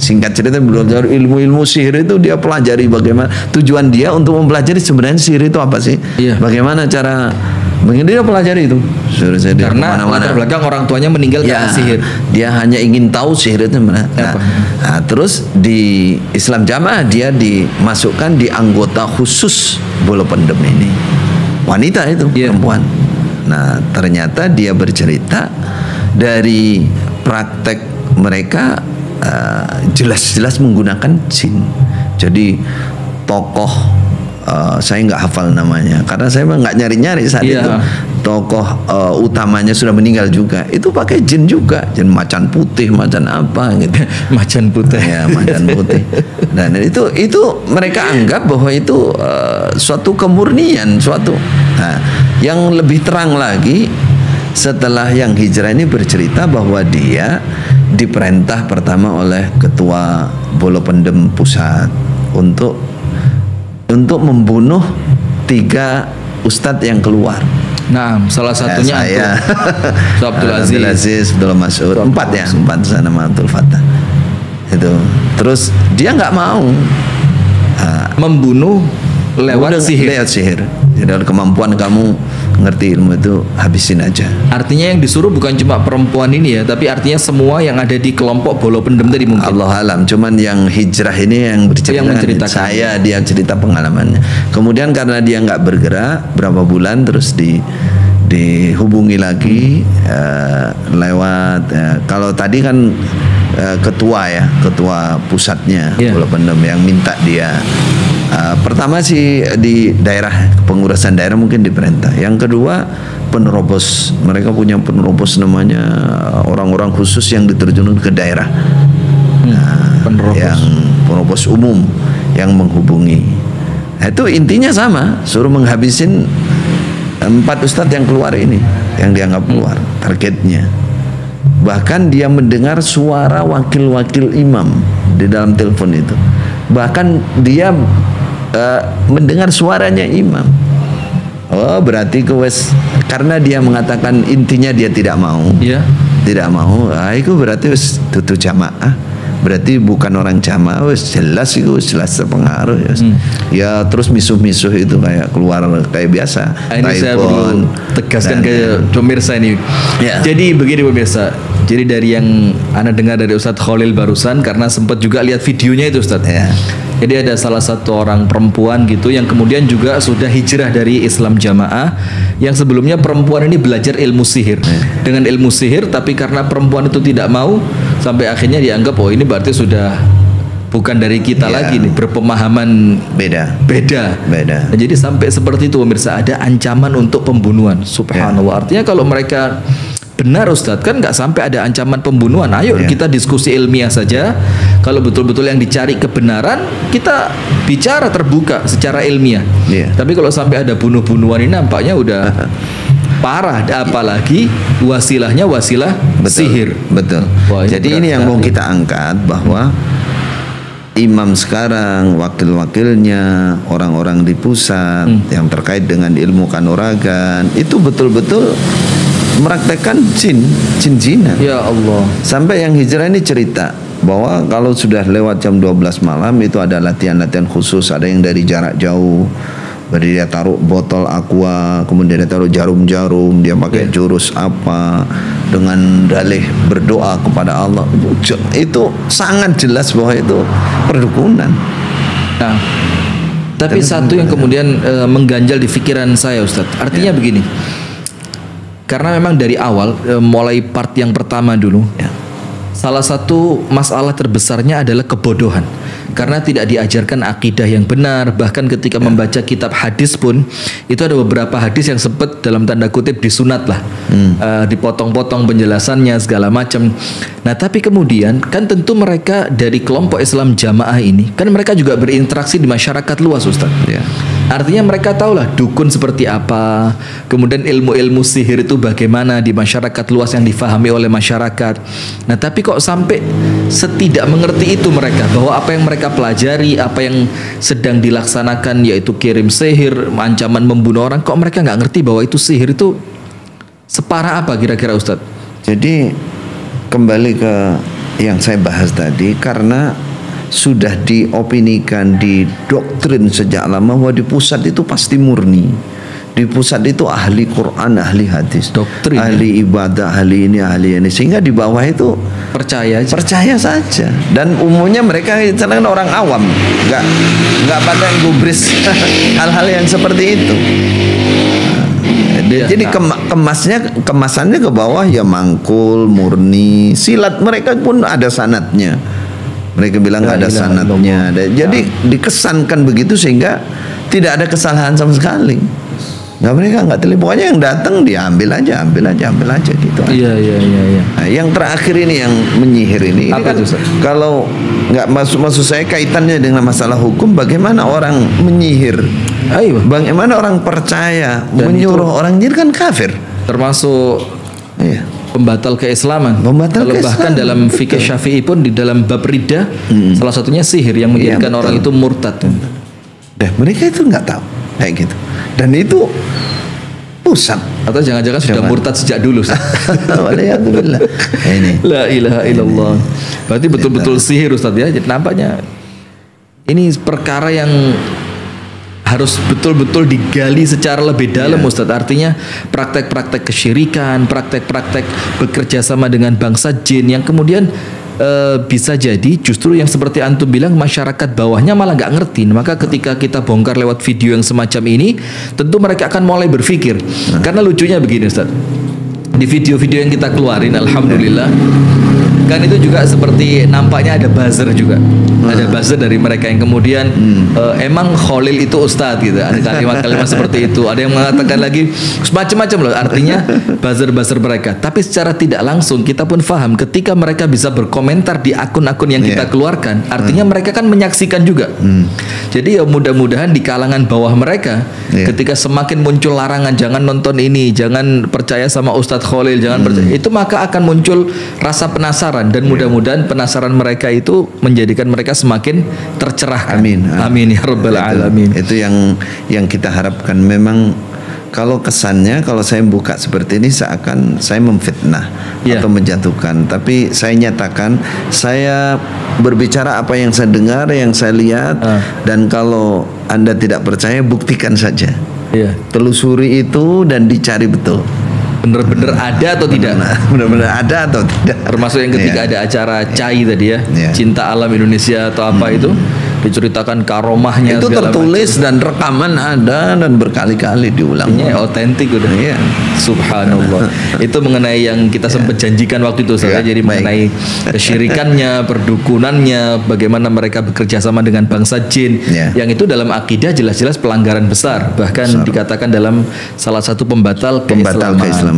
Singkat cerita belajar ilmu-ilmu sihir itu dia pelajari bagaimana tujuan dia untuk mempelajari sebenarnya sihir itu apa sih? Bagaimana cara dia pelajari itu. Karena latar belakang orang tuanya meninggal karena sihir. Dia hanya ingin tahu sihir itu mana. Nah, terus di Islam Jamaah dia dimasukkan di anggota khusus bolo pendem ini. Wanita itu perempuan. Nah, ternyata dia bercerita dari praktek mereka jelas-jelas menggunakan jin. Jadi tokoh saya nggak hafal namanya karena saya nggak nyari-nyari saat itu. Tokoh utamanya sudah meninggal juga. Itu pakai jin juga, jin macan putih, macan apa gitu. Macan putih. Ya, macan putih. Dan itu mereka anggap bahwa itu suatu kemurnian, suatu. Nah, Yang lebih terang lagi, setelah yang hijrah ini bercerita bahwa dia diperintah pertama oleh ketua Bolopendem pusat untuk membunuh 3 ustadz yang keluar. Nah, salah satunya saya, Abdul Aziz, Abdul Mas'ud, 4 sana nama Abdul Fattah. Itu. Terus dia nggak mau membunuh lewat sihir. Lewat sihir. Jadi kemampuan kamu ngerti ilmu itu habisin aja. Artinya yang disuruh bukan cuma perempuan ini ya, tapi artinya semua yang ada di kelompok Bolopendem tadi mungkin. Allah alam. Cuman yang hijrah ini yang bercerita saya, dia cerita pengalamannya. Kemudian karena dia nggak bergerak berapa bulan, terus dihubungi lagi lewat kalau tadi kan ketua pusatnya Bolopendem yang minta dia. Pertama sih di daerah, pengurusan daerah mungkin diperintah. Yang kedua penerobos, mereka punya penerobos namanya orang-orang khusus yang diterjunkan ke daerah. Yang penerobos umum yang menghubungi. Itu intinya sama, suruh menghabisin 4 ustadz yang keluar ini, yang dianggap keluar targetnya. Bahkan dia mendengar suara wakil-wakil imam di dalam telepon itu. Bahkan dia mendengar suaranya imam. Oh, berarti karena dia mengatakan intinya dia tidak mau. Tidak mau. Itu berarti tutu jamaah. Berarti bukan orang jamaah. Jelas itu, jelas terpengaruh. Ya terus misuh-misuh itu kayak keluar kayak biasa. Ini saya perlu tegaskan ke pemirsa ini. Jadi begini pemirsa. Jadi dari yang Anda dengar dari Ustadz Khalil barusan, karena sempat juga lihat videonya itu Ustadz. Jadi ada salah satu orang perempuan gitu yang kemudian juga sudah hijrah dari Islam Jamaah, yang sebelumnya perempuan ini belajar ilmu sihir. Dengan ilmu sihir, tapi karena perempuan itu tidak mau, sampai akhirnya dianggap oh ini berarti sudah bukan dari kita lagi nih, berpemahaman beda. Nah, jadi sampai seperti itu pemirsa, ada ancaman untuk pembunuhan. Subhanallah. Artinya kalau mereka benar Ustadz, kan nggak sampai ada ancaman pembunuhan. Ayo kita diskusi ilmiah saja. Kalau betul-betul yang dicari kebenaran, kita bicara terbuka secara ilmiah. Tapi kalau sampai ada bunuh-bunuhan ini nampaknya udah parah. Apalagi wasilahnya wasilah sihir. Betul. Wah, jadi ini yang mau kita angkat, bahwa imam sekarang, wakil-wakilnya, orang-orang di pusat yang terkait dengan ilmu kanuragan itu betul-betul meraktekkan jin-jinan. Ya Allah. Sampai yang hijrah ini cerita bahwa kalau sudah lewat jam 12 malam itu ada latihan-latihan khusus. Ada yang dari jarak jauh, dia taruh botol aqua, kemudian dia taruh jarum-jarum, dia pakai jurus apa, dengan dalih berdoa kepada Allah. Itu sangat jelas bahwa itu perdukunan. Nah, tapi satu yang kemudian mengganjal di pikiran saya Ustadz, artinya begini. Karena memang dari awal, mulai part yang pertama dulu, salah satu masalah terbesarnya adalah kebodohan. Karena tidak diajarkan akidah yang benar. Bahkan ketika membaca kitab hadis pun, itu ada beberapa hadis yang sempat dalam tanda kutip disunat lah, dipotong-potong penjelasannya segala macam. Nah tapi kemudian kan tentu mereka dari kelompok Islam Jamaah ini, kan mereka juga berinteraksi di masyarakat luas Ustaz. Artinya mereka tahulah dukun seperti apa, kemudian ilmu-ilmu sihir itu bagaimana di masyarakat luas yang difahami oleh masyarakat. Nah tapi kok sampai setidak mengerti itu mereka, bahwa apa yang mereka pelajari, apa yang sedang dilaksanakan yaitu kirim sihir, ancaman membunuh orang, kok mereka nggak ngerti bahwa itu sihir itu separah apa kira-kira Ustadz? Jadi kembali ke yang saya bahas tadi, karena sudah diopinikan, didoktrin sejak lama bahwa di pusat itu pasti murni. Di pusat itu ahli Quran, ahli hadis, doktrin, ahli ibadah, ahli ini, sehingga di bawah itu percaya saja. Dan umumnya mereka kan orang awam, nggak pada gubris hal-hal yang seperti itu. Jadi kemasannya ke bawah ya mangkul, murni, silat mereka pun ada sanadnya. Mereka bilang nggak ada sanadnya. Jadi dikesankan begitu sehingga tidak ada kesalahan sama sekali. Nggak, mereka nggak teliti. Pokoknya yang datang dia ambil aja gitu. Iya. Nah, yang terakhir ini yang menyihir ini Apa kan, itu, Ustaz? kalau nggak maksud saya kaitannya dengan masalah hukum, bagaimana orang menyihir, Ayo. bagaimana orang percaya Dan menyuruh orang nyihir, kan kafir. Termasuk Iya. pembatal keislaman. Pembatal Kalau bahkan keislaman. dalam fikih Syafi'i pun di dalam bab riddah salah satunya sihir yang menjadikan betul. orang itu murtad. Mereka itu nggak tahu kayak gitu, dan itu pusat. Atau jangan-jangan sudah Coba. murtad sejak dulu. Waliyadzubillah. Ini La ilaha illallah. Berarti betul-betul sihir Ustaz ya. Jadi nampaknya ini perkara yang harus betul-betul digali secara lebih dalam Ustaz. Artinya praktek-praktek kesyirikan, praktek-praktek bekerja sama dengan bangsa jin yang kemudian bisa jadi justru yang seperti antum bilang masyarakat bawahnya malah nggak ngerti. Maka ketika kita bongkar lewat video yang semacam ini, tentu mereka akan mulai berpikir. Karena lucunya begini Ustaz, di video-video yang kita keluarin, alhamdulillah, kan itu juga seperti nampaknya ada buzzer juga, ada buzzer dari mereka yang kemudian emang Khalil itu ustadz gitu, ada kalimat-kalimat seperti itu, ada yang mengatakan lagi macam-macam loh, artinya buzzer mereka. Tapi secara tidak langsung kita pun paham ketika mereka bisa berkomentar di akun-akun yang kita keluarkan, artinya mereka kan menyaksikan juga. Jadi ya mudah-mudahan di kalangan bawah mereka, ketika semakin muncul larangan jangan nonton ini, jangan percaya sama Ustadz Khalil, jangan percaya itu, maka akan muncul rasa penasaran, dan mudah-mudahan penasaran mereka itu menjadikan mereka semakin tercerahkan. Amin ya rabbal alamin. Itu yang kita harapkan. Memang kalau kesannya kalau saya buka seperti ini seakan saya memfitnah atau menjatuhkan, tapi saya nyatakan saya berbicara apa yang saya dengar, yang saya lihat, dan kalau Anda tidak percaya buktikan saja. Telusuri itu dan dicari betul. Bener-bener ada atau tidak? Bener-bener ada atau tidak? Termasuk yang ketika ada acara CAI tadi ya, Cinta Alam Indonesia atau apa itu, diceritakan karomahnya. Itu tertulis dan rekaman ada dan berkali-kali diulang. Ini otentik udah. Subhanallah. Itu mengenai yang kita sempat janjikan waktu itu Ustaz. Jadi mengenai kesyirikannya, perdukunannya, bagaimana mereka bekerja sama dengan bangsa jin. Yang itu dalam akidah jelas-jelas pelanggaran besar. Bahkan dikatakan dalam salah satu pembatal keislaman.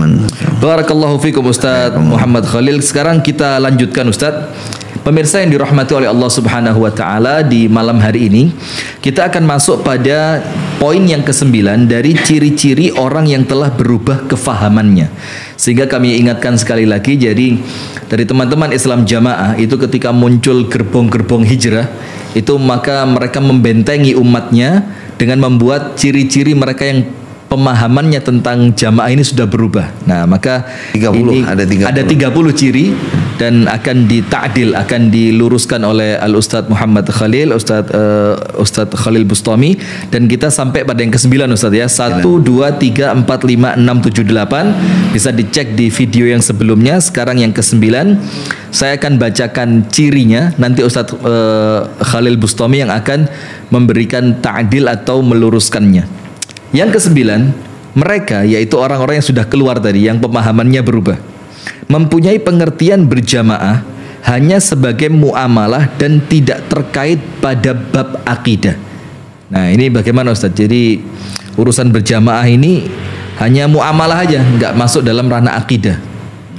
Barakallahu fikum Ustaz Muhammad Khalil. Sekarang kita lanjutkan Ustaz. Pemirsa yang dirahmati oleh Allah Subhanahu wa taala, di malam hari ini kita akan masuk pada poin yang ke-9 dari ciri-ciri orang yang telah berubah kefahamannya. Sehingga kami ingatkan sekali lagi, jadi dari teman-teman Islam Jamaah itu ketika muncul gerbong-gerbong hijrah itu, maka mereka membentengi umatnya dengan membuat ciri-ciri mereka yang pemahamannya tentang jamaah ini sudah berubah. Nah, maka 30, ada 30 ciri dan akan dita'dil, akan diluruskan oleh Al-Ustadz Muhammad Khalil, Ustadz Khalil Bustami, dan kita sampai pada yang ke-9 Ustadz ya. 1, 2, 3, 4, 5, 6, 7, 8. Bisa dicek di video yang sebelumnya. Sekarang yang ke-9. Saya akan bacakan cirinya, nanti Ustadz Khalil Bustami yang akan memberikan ta'dil atau meluruskannya. Yang ke-9, mereka yaitu orang-orang yang sudah keluar tadi, yang pemahamannya berubah, mempunyai pengertian berjamaah hanya sebagai muamalah dan tidak terkait pada bab akidah. Nah, ini bagaimana Ustaz? Jadi urusan berjamaah ini hanya muamalah aja, nggak masuk dalam ranah akidah.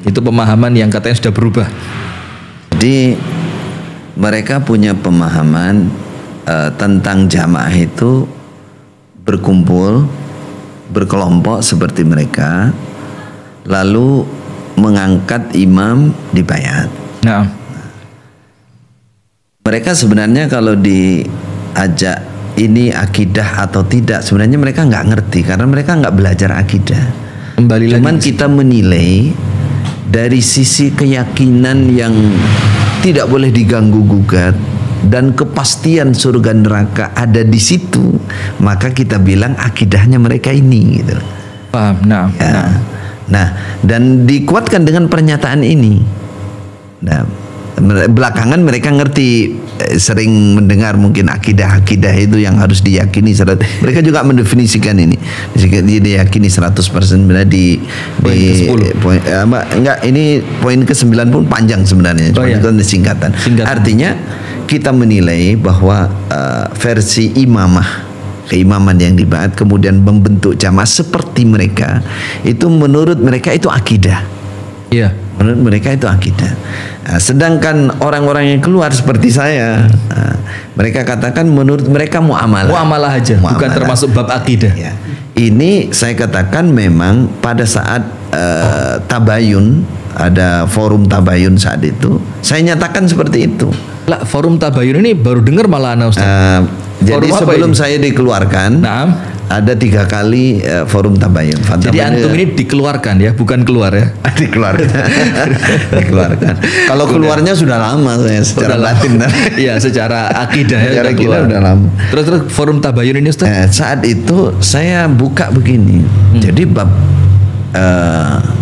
Itu pemahaman yang katanya sudah berubah. Jadi mereka punya pemahaman tentang jamaah itu berkumpul, berkelompok seperti mereka, lalu mengangkat imam di bayat. Nah, mereka sebenarnya kalau diajak ini akidah atau tidak, sebenarnya mereka nggak ngerti karena mereka nggak belajar akidah. Cuman kita menilai dari sisi keyakinan yang tidak boleh diganggu gugat dan kepastian surga neraka ada di situ, maka kita bilang akidahnya mereka ini gitu. Paham. Nah, dan dikuatkan dengan pernyataan ini. Nah, belakangan mereka ngerti, sering mendengar mungkin akidah itu yang harus diyakini. Mereka juga mendefinisikan ini. Dia diyakini 100% benar di poin enggak, ini poin ke-9 pun panjang sebenarnya. Cuma itu singkatan. Artinya kita menilai bahwa versi imamah keimaman yang dibait kemudian membentuk jamaah seperti mereka, itu menurut mereka itu akidah. Iya. Menurut mereka itu akidah. Sedangkan orang-orang yang keluar seperti saya, mereka katakan menurut mereka muamalah. Muamalah aja, bukan termasuk bab akidah. Ya. Ini saya katakan memang pada saat tabayun, ada forum tabayun saat itu, saya nyatakan seperti itu. Lah, forum tabayun ini baru dengar malah ana Ustaz. Jadi sebelum saya dikeluarkan, ada 3 kali forum tabayun. Jadi antum ini dikeluarkan ya, bukan keluar ya? Dikeluarkan. Dikeluarkan. Kalau keluarnya sudah lama saya secara batin. Iya, secara akidah ya. Secara akidah udah lama. Terus forum tabayun ini Ustaz? Saat itu saya buka begini. Jadi bab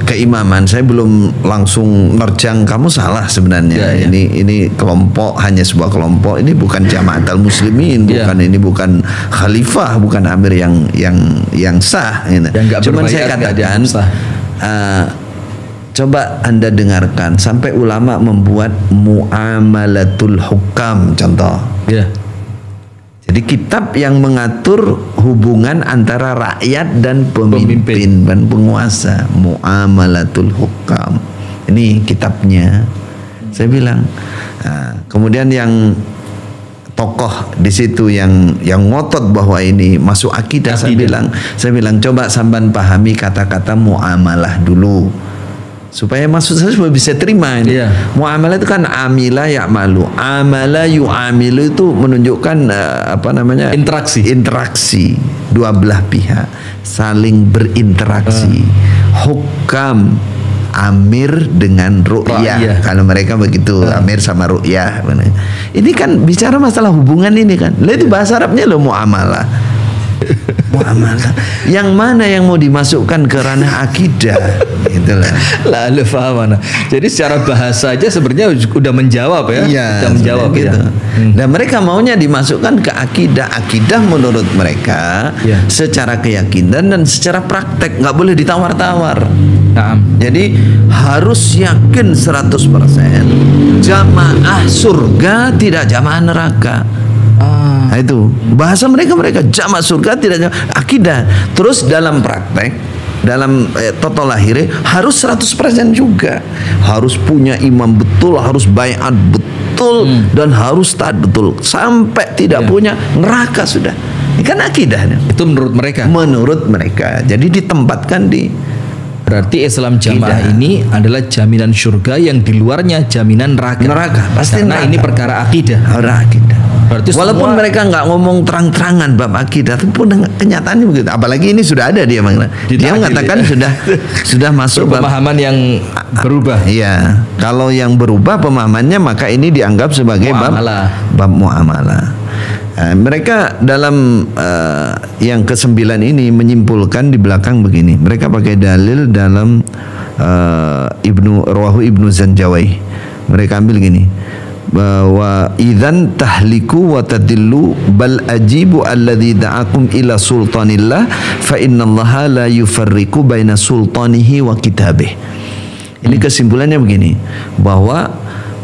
keimaman saya belum langsung nerjang kamu salah sebenarnya. Ya. Ini kelompok, hanya sebuah kelompok. Ini bukan Jamaatul Muslimin, ini bukan khalifah, bukan amir yang sah. Cuman saya katakan coba Anda dengarkan sampai ulama membuat muamalatul hukam contoh. Ya. Jadi kitab yang mengatur hubungan antara rakyat dan pemimpin dan penguasa, muamalatul hukam. Ini kitabnya. Saya bilang. Kemudian yang tokoh di situ yang ngotot bahwa ini masuk akidah, saya bilang coba sampean pahami kata-kata muamalah dulu. Supaya maksud saya supaya bisa terima ini. Muamalah itu kan amila ya'malu, amala yu'amilu, itu menunjukkan interaksi dua belah pihak saling berinteraksi. Hukam, amir dengan ru'yah. Kalau mereka begitu, amir sama ru'yah. Ini kan bicara masalah hubungan ini kan. Itu bahasa Arabnya loh muamalah. Muamalah. Yang mana yang mau dimasukkan ke ranah akidah? Itulah. Lalu paham mana? Jadi secara bahasa aja sebenarnya udah menjawab ya. Iya, udah menjawab gitu. Dan mereka maunya dimasukkan ke akidah. Akidah menurut mereka secara keyakinan dan secara praktek, nggak boleh ditawar-tawar. Jadi harus yakin 100% jamaah surga, tidak jamaah neraka. Nah, itu bahasa mereka jamaah surga, tidak jamaah akidah. Terus dalam praktek, dalam toto lahirnya harus 100% juga. Harus punya imam betul, harus baiat betul, dan harus taat betul. Sampai tidak punya, neraka sudah. Ini kan akidahnya. Itu menurut mereka. Menurut mereka. Jadi ditempatkan di. Berarti Islam jamaah ini adalah jaminan surga, yang di luarnya jaminan neraka. Neraka pasti. Karena ini perkara akidah. Akidah. Berarti walaupun mereka nggak ngomong terang-terangan bab akidah, itu pun kenyataannya begitu. Apalagi ini sudah ada dia mengatakan sudah masuk pemahaman yang berubah. Iya, kalau yang berubah pemahamannya maka ini dianggap sebagai bab muamalah. Mereka dalam yang ke-9 ini menyimpulkan di belakang begini. Mereka pakai dalil dalam Ibnu Zanjawi. Mereka ambil gini, bahwa idzan tahliku wa tadillu bal ajibu alladzi da'akum ila sultanillah fa innallaha la yufarriqu baina sultanihi wa kitabih. Ini kesimpulannya begini, bahwa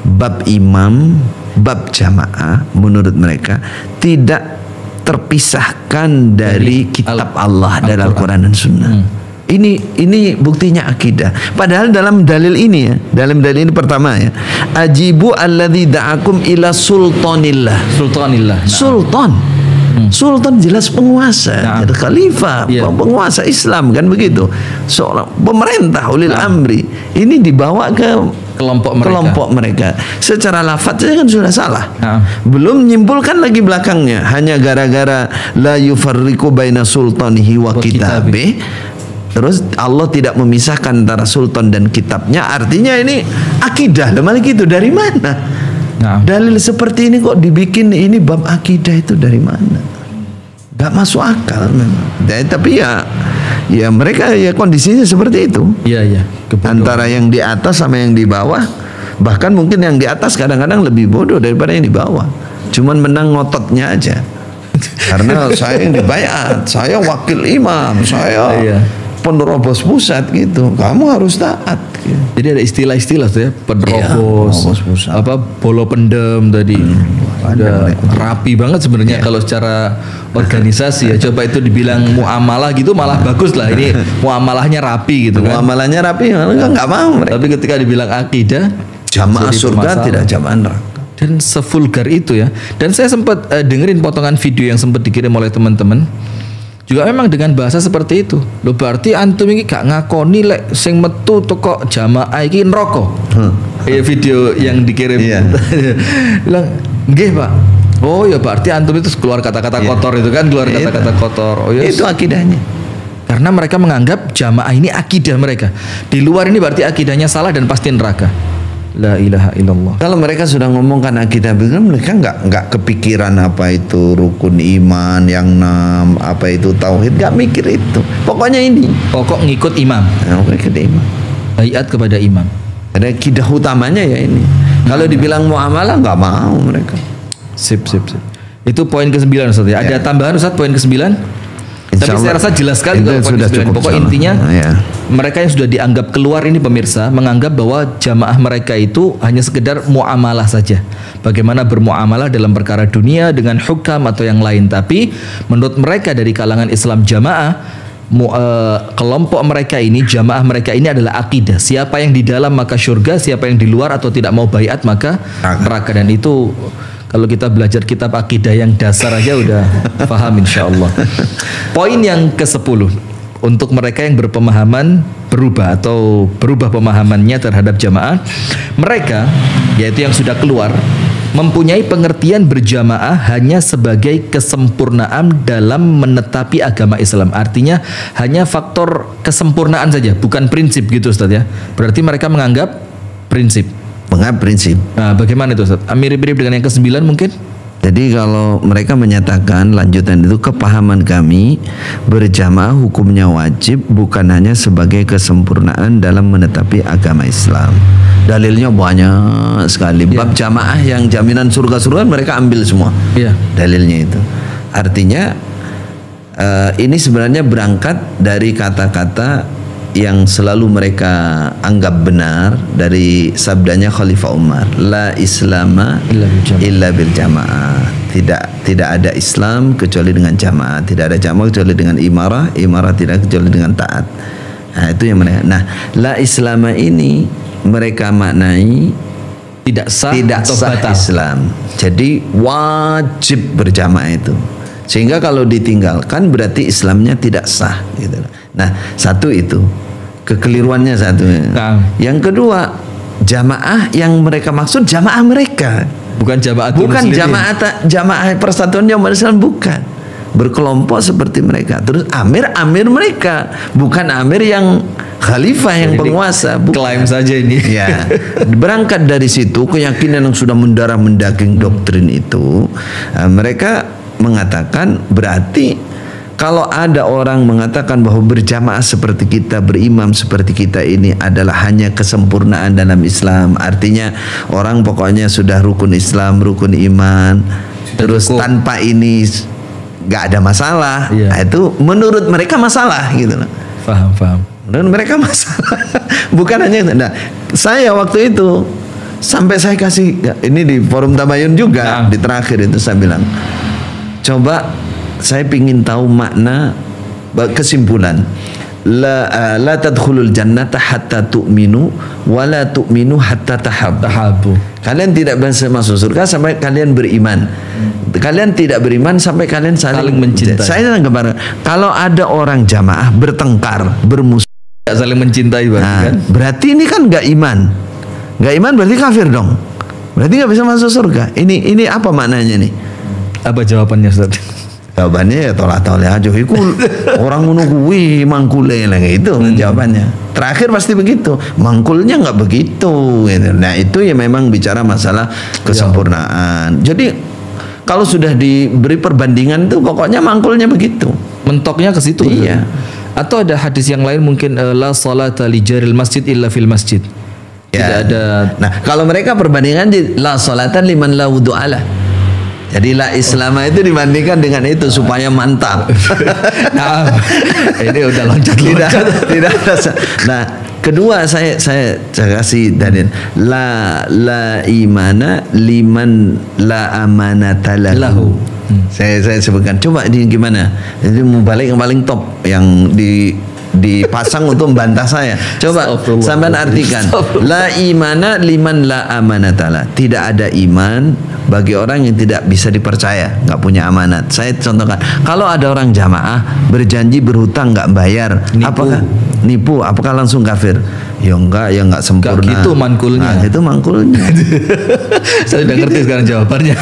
bab imam, bab jamaah menurut mereka tidak terpisahkan dari kitab Allah dari Al-Quran dan Sunnah. Ini buktinya akidah. Padahal dalam dalil ini ya, dalam dalil ini pertama ya, ajibu alladzi da'akum ila sultanillah. Sultan. Sultan jelas penguasa, khalifah, penguasa Islam kan begitu. Seorang pemerintah ulil amri. Ini dibawa ke kelompok mereka. Secara lafaz saja kan sudah salah. Belum menyimpulkan lagi belakangnya. Hanya gara-gara la yufarriqu baina sultanihi wa kitabih. Terus Allah tidak memisahkan antara sultan dan kitabnya. Artinya ini akidah. Malah gitu, dari mana? Dalil seperti ini kok dibikin ini bab akidah, itu dari mana? Gak masuk akal memang. Tapi ya mereka ya kondisinya seperti itu. Iya. Antara yang di atas sama yang di bawah. Bahkan mungkin yang di atas kadang-kadang lebih bodoh daripada yang di bawah. Cuman menang ngototnya aja. Karena saya yang dibayat, saya wakil imam, saya penerobos pusat gitu. Kamu harus taat. Gitu. Jadi ada istilah-istilah tuh ya, penerobos, pusat. bolo pendem tadi. udah rapi banget sebenarnya kalau secara organisasi ya. Coba itu dibilang muamalah gitu malah bagus lah. Ini muamalahnya rapi gitu kan. Muamalahnya rapi, nggak mau mereka. Tapi ketika dibilang akidah, jamaah surga tidak jamaah neraka. Dan sevulgar itu ya. Dan saya sempat dengerin potongan video yang sempat dikirim oleh teman-teman. Juga memang dengan bahasa seperti itu. Loh berarti antum ini gak ngakoni lek sing metu toko jamaah iki neraka. Kayak video yang dikirim. Bilang, "Nggih, Pak." Oh ya berarti antum itu keluar kata-kata kotor itu kan, keluar kata-kata kotor. Oh ya. Itu akidahnya. Karena mereka menganggap jamaah ini akidah mereka. Di luar ini berarti akidahnya salah dan pasti neraka. La ilaha illallah. Kalau mereka sudah ngomongkan akidah, mereka nggak kepikiran apa itu rukun iman yang 6, apa itu tauhid, nggak mikir itu. Pokoknya ini. Pokok ngikut imam. Ngikut imam. Baiat kepada imam. Ada akidah utamanya ya ini. Kalau dibilang muamalah nggak mau mereka. Sip. Itu poin ke-9 Ustaz ya. Ada tambahan Ustaz poin ke-9? Tapi saya rasa jelas sekali kalau poin ke-9. Pokok intinya mereka yang sudah dianggap keluar ini pemirsa menganggap bahwa jamaah mereka itu hanya sekedar muamalah saja. Bagaimana bermuamalah dalam perkara dunia dengan hukam atau yang lain. Tapi menurut mereka dari kalangan Islam jamaah, kelompok mereka ini, jamaah mereka ini adalah akidah. Siapa yang di dalam maka surga, siapa yang di luar atau tidak mau baiat maka neraka. Dan itu kalau kita belajar kitab akidah yang dasar aja udah paham insyaallah. Poin yang ke-10 untuk mereka yang berpemahaman berubah atau berubah pemahamannya terhadap jamaah, mereka yaitu yang sudah keluar mempunyai pengertian berjamaah hanya sebagai kesempurnaan dalam menetapi agama Islam. Artinya hanya faktor kesempurnaan saja, bukan prinsip gitu Ustaz ya. Berarti mereka menganggap prinsip. Nah, bagaimana itu Ustaz? Mirip-mirip dengan yang ke-9 mungkin? Jadi kalau mereka menyatakan lanjutan itu kepahaman kami berjamaah hukumnya wajib bukan hanya sebagai kesempurnaan dalam menetapi agama Islam. Dalilnya banyak sekali. Bab jamaah yang jaminan surga-surga mereka ambil semua. Dalilnya itu. Artinya ini sebenarnya berangkat dari kata-kata yang selalu mereka anggap benar dari sabdanya Khalifah Umar, la islama illa bil jamaah. Tidak ada Islam kecuali dengan jamaah, tidak ada jamaah kecuali dengan imarah, imarah tidak kecuali dengan taat. Nah, itu yang mereka. Nah, la islama ini mereka maknai tidak sah batal Islam. Jadi wajib berjamaah itu. Sehingga kalau ditinggalkan berarti Islamnya tidak sah gitu. Nah, satu itu kekeliruannya satu. Yang kedua, jamaah yang mereka maksud jamaah mereka, bukan jamaah persatuan umat Islam, bukan. Berkelompok seperti mereka. Terus amir mereka, bukan amir yang khalifah yang penguasa. Klaim saja ini. Ya. Berangkat dari situ keyakinan yang sudah mendarah mendaging doktrin itu, mereka mengatakan berarti kalau ada orang mengatakan bahwa berjamaah seperti kita, berimam seperti kita ini adalah hanya kesempurnaan dalam Islam. Artinya orang pokoknya sudah rukun Islam, rukun iman, terus tanpa ini gak ada masalah. Nah, itu menurut mereka masalah gitu. Paham. Menurut mereka masalah. Bukan hanya itu. Nah, saya waktu itu sampai saya kasih ini di forum Tabayun juga di terakhir itu saya bilang, coba saya ingin tahu makna kesimpulan la tadkhulul jannata hatta tu'minu wa la tu'minu hatta tahabbu. Kalian tidak bisa masuk surga sampai kalian beriman. Kalian tidak beriman sampai kalian saling mencintai. Saya gambar kalau ada orang jamaah bertengkar, bermusuh, saling mencintai kan? Berarti ini kan enggak iman. Enggak iman berarti kafir dong. Berarti enggak bisa masuk surga. Ini apa maknanya nih? Apa jawabannya Ustaz? Jawabannya ya tolak aja. Iku orang menunggu mangkule lah gitu jawabannya. Terakhir pasti begitu. Mangkulnya nggak begitu. Gitu. Nah itu ya memang bicara masalah kesempurnaan. Jadi kalau sudah diberi perbandingan tuh pokoknya mangkulnya begitu. Mentoknya ke situ. Iya. Atau ada hadis yang lain mungkin la salata li jaril masjid illa fil masjid. Tidak ada. Nah kalau mereka perbandingan la salatan liman la wudu'alah. Jadi la Islam itu dibandingkan dengan itu supaya mantap. Nah, ini udah loncat. Tidak ada. Nah, Kedua saya kasih tadi la imana liman la amanata lahu. Saya sebutkan. Coba ini gimana? Jadi mau balik yang paling top yang dipasang untuk membantah saya. Coba sampean artikan. La imana liman la amanatala. Tidak ada iman bagi orang yang tidak bisa dipercaya, nggak punya amanat. Saya contohkan, kalau ada orang jamaah berjanji berhutang nggak bayar, nipu, apakah langsung kafir? Ya enggak sempurna. Enggak gitu mankulnya. Nah, itu mankulnya. Saya udah ngerti sekarang jawabannya.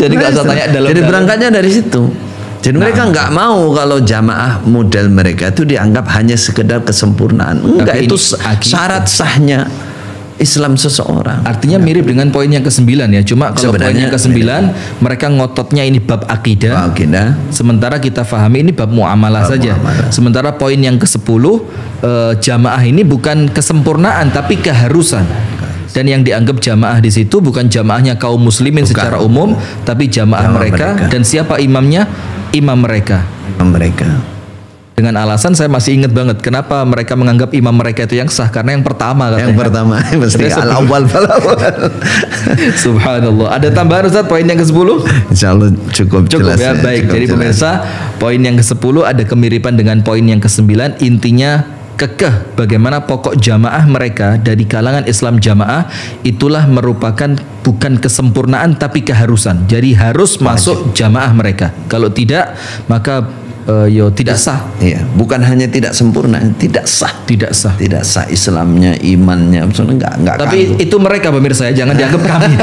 Jadi nggak usah tanya dalam. Jadi berangkatnya dari situ. Jadi mereka nggak mau kalau jamaah model mereka itu dianggap hanya sekedar kesempurnaan. Enggak, itu syarat sahnya Islam seseorang. Artinya mirip dengan poin yang ke-9 ya. Cuma kalau poin yang ke-9 mereka ngototnya ini bab akidah. Sementara kita fahami ini bab muamalah saja. Sementara poin yang ke-10 jamaah ini bukan kesempurnaan tapi keharusan. Dan yang dianggap jamaah di situ bukan jamaahnya kaum muslimin secara umum, tapi jamaah mereka. Dan siapa imamnya? Imam mereka. Dengan alasan saya masih ingat banget kenapa mereka menganggap imam mereka itu yang sah, karena yang pertama katanya. Yang pertama mesti al-awwal fal-awwal. Subhanallah. Ada tambahan Ustaz poin yang ke-10? Insyaallah cukup jelas ya. Baik, jadi pemirsa, poin yang ke-10 ada kemiripan dengan poin yang ke-9. Intinya kekeh bagaimana pokok jamaah mereka dari kalangan Islam jamaah itulah merupakan bukan kesempurnaan tapi keharusan. Jadi harus masuk jamaah mereka. Kalau tidak maka tidak sah. Iya, bukan hanya tidak sempurna, tidak sah. Tidak sah Islamnya, imannya, enggak. Tapi kanggu. Itu mereka pemirsa ya, jangan dianggap kami.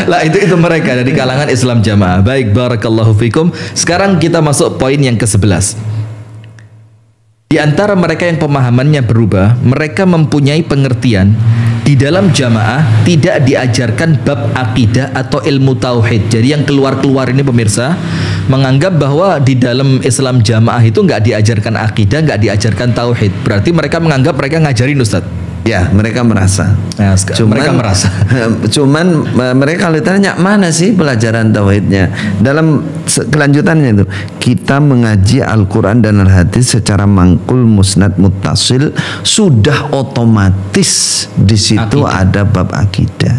Lah itu mereka dari kalangan Islam jamaah. Baik, barakallahu fikum. Sekarang kita masuk poin yang ke-11. Di antara mereka yang pemahamannya berubah, mereka mempunyai pengertian di dalam jamaah tidak diajarkan bab akidah atau ilmu tauhid. Jadi yang keluar ini pemirsa menganggap bahwa di dalam Islam jamaah itu nggak diajarkan akidah, nggak diajarkan tauhid. Berarti mereka menganggap mereka ngajarin Ustaz. Ya, mereka merasa. Nah, mereka merasa. Cuman mereka kalau ditanya mana sih pelajaran tauhidnya? Dalam kelanjutannya itu kita mengaji Al-Quran dan Al-Hadis secara mangkul musnad muttasil, sudah otomatis di situ ada bab akidah.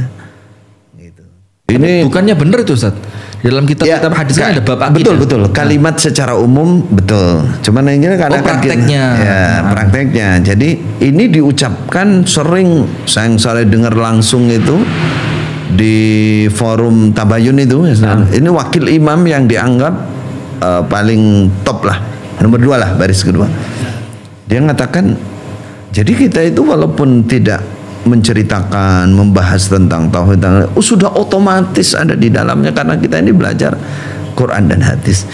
Gitu. Ini bukannya benar itu Ustaz? Dalam kitab-kitab hadis kan ada bab akidah. Betul. Kalimat secara umum betul. Cuman ini karena prakteknya. Prakteknya. Jadi ini diucapkan sering saya dengar langsung itu di forum Tabayun itu. Ini wakil imam yang dianggap paling top lah, nomor 2 lah, baris kedua. Dia mengatakan, jadi kita itu walaupun tidak menceritakan, membahas tentang tauhid, sudah otomatis ada di dalamnya karena kita ini belajar Quran dan hadis.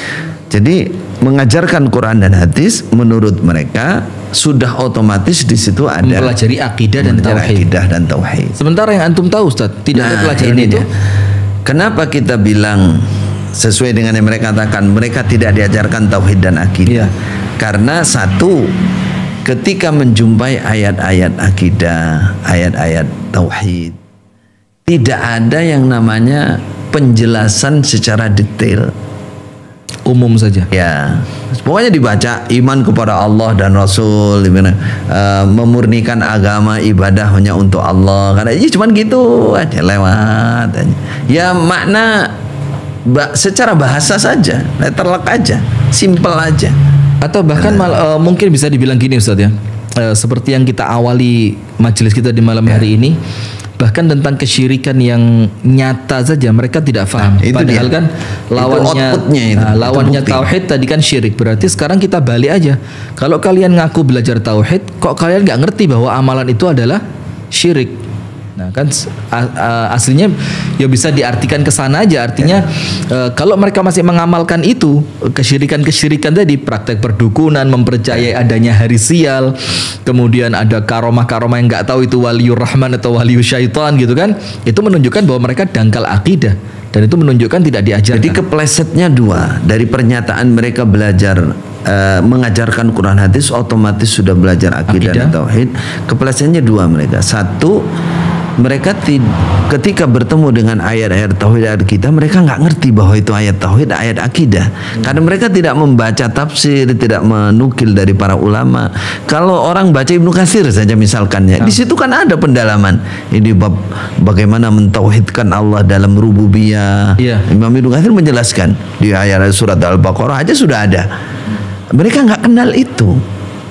Jadi mengajarkan Quran dan hadis menurut mereka sudah otomatis di situ ada mempelajari akidah dan tauhid. Sementara yang antum tahu Ustaz, tidak ada pelajaran itu. Kenapa kita bilang sesuai dengan yang mereka katakan mereka tidak diajarkan tauhid dan akidah? Karena satu, ketika menjumpai ayat-ayat akidah, ayat-ayat tauhid, tidak ada yang namanya penjelasan secara detail. Umum saja. Ya, pokoknya dibaca iman kepada Allah dan Rasul, memurnikan agama ibadah hanya untuk Allah. Karena ini cuman gitu aja lewat aja. Ya makna secara bahasa saja, letterlock aja, simple aja. Atau bahkan mungkin bisa dibilang gini Ustaz ya, seperti yang kita awali majelis kita di malam hari ini, bahkan tentang kesyirikan yang nyata saja mereka tidak paham. Padahal kan lawannya tauhid tadi kan syirik. Berarti sekarang kita balik aja. Kalau kalian ngaku belajar tauhid, kok kalian nggak ngerti bahwa amalan itu adalah syirik? Nah kan aslinya ya bisa diartikan ke sana aja. Artinya kalau mereka masih mengamalkan itu kesyirikan tadi, praktek perdukunan, mempercayai adanya hari sial, kemudian ada karomah-karomah yang nggak tahu itu waliur rahman atau waliur syaitan gitu kan, itu menunjukkan bahwa mereka dangkal akidah dan itu menunjukkan tidak diajarkan. Jadi keplesetnya 2 dari pernyataan mereka belajar mengajarkan Quran hadis, otomatis sudah belajar akidah dan tauhid. Keplesetnya 2 mereka. Satu, mereka ketika bertemu dengan ayat-ayat tauhid ayat kita, mereka nggak ngerti bahwa itu ayat tauhid, ayat akidah. Karena mereka tidak membaca tafsir, tidak menukil dari para ulama. Kalau orang baca Ibnu Katsir saja misalkan ya, di situ kan ada pendalaman. Ini bab bagaimana mentauhidkan Allah dalam rububiyah. Imam Ibnu Katsir menjelaskan di ayat surat Al-Baqarah aja sudah ada. Mereka nggak kenal itu.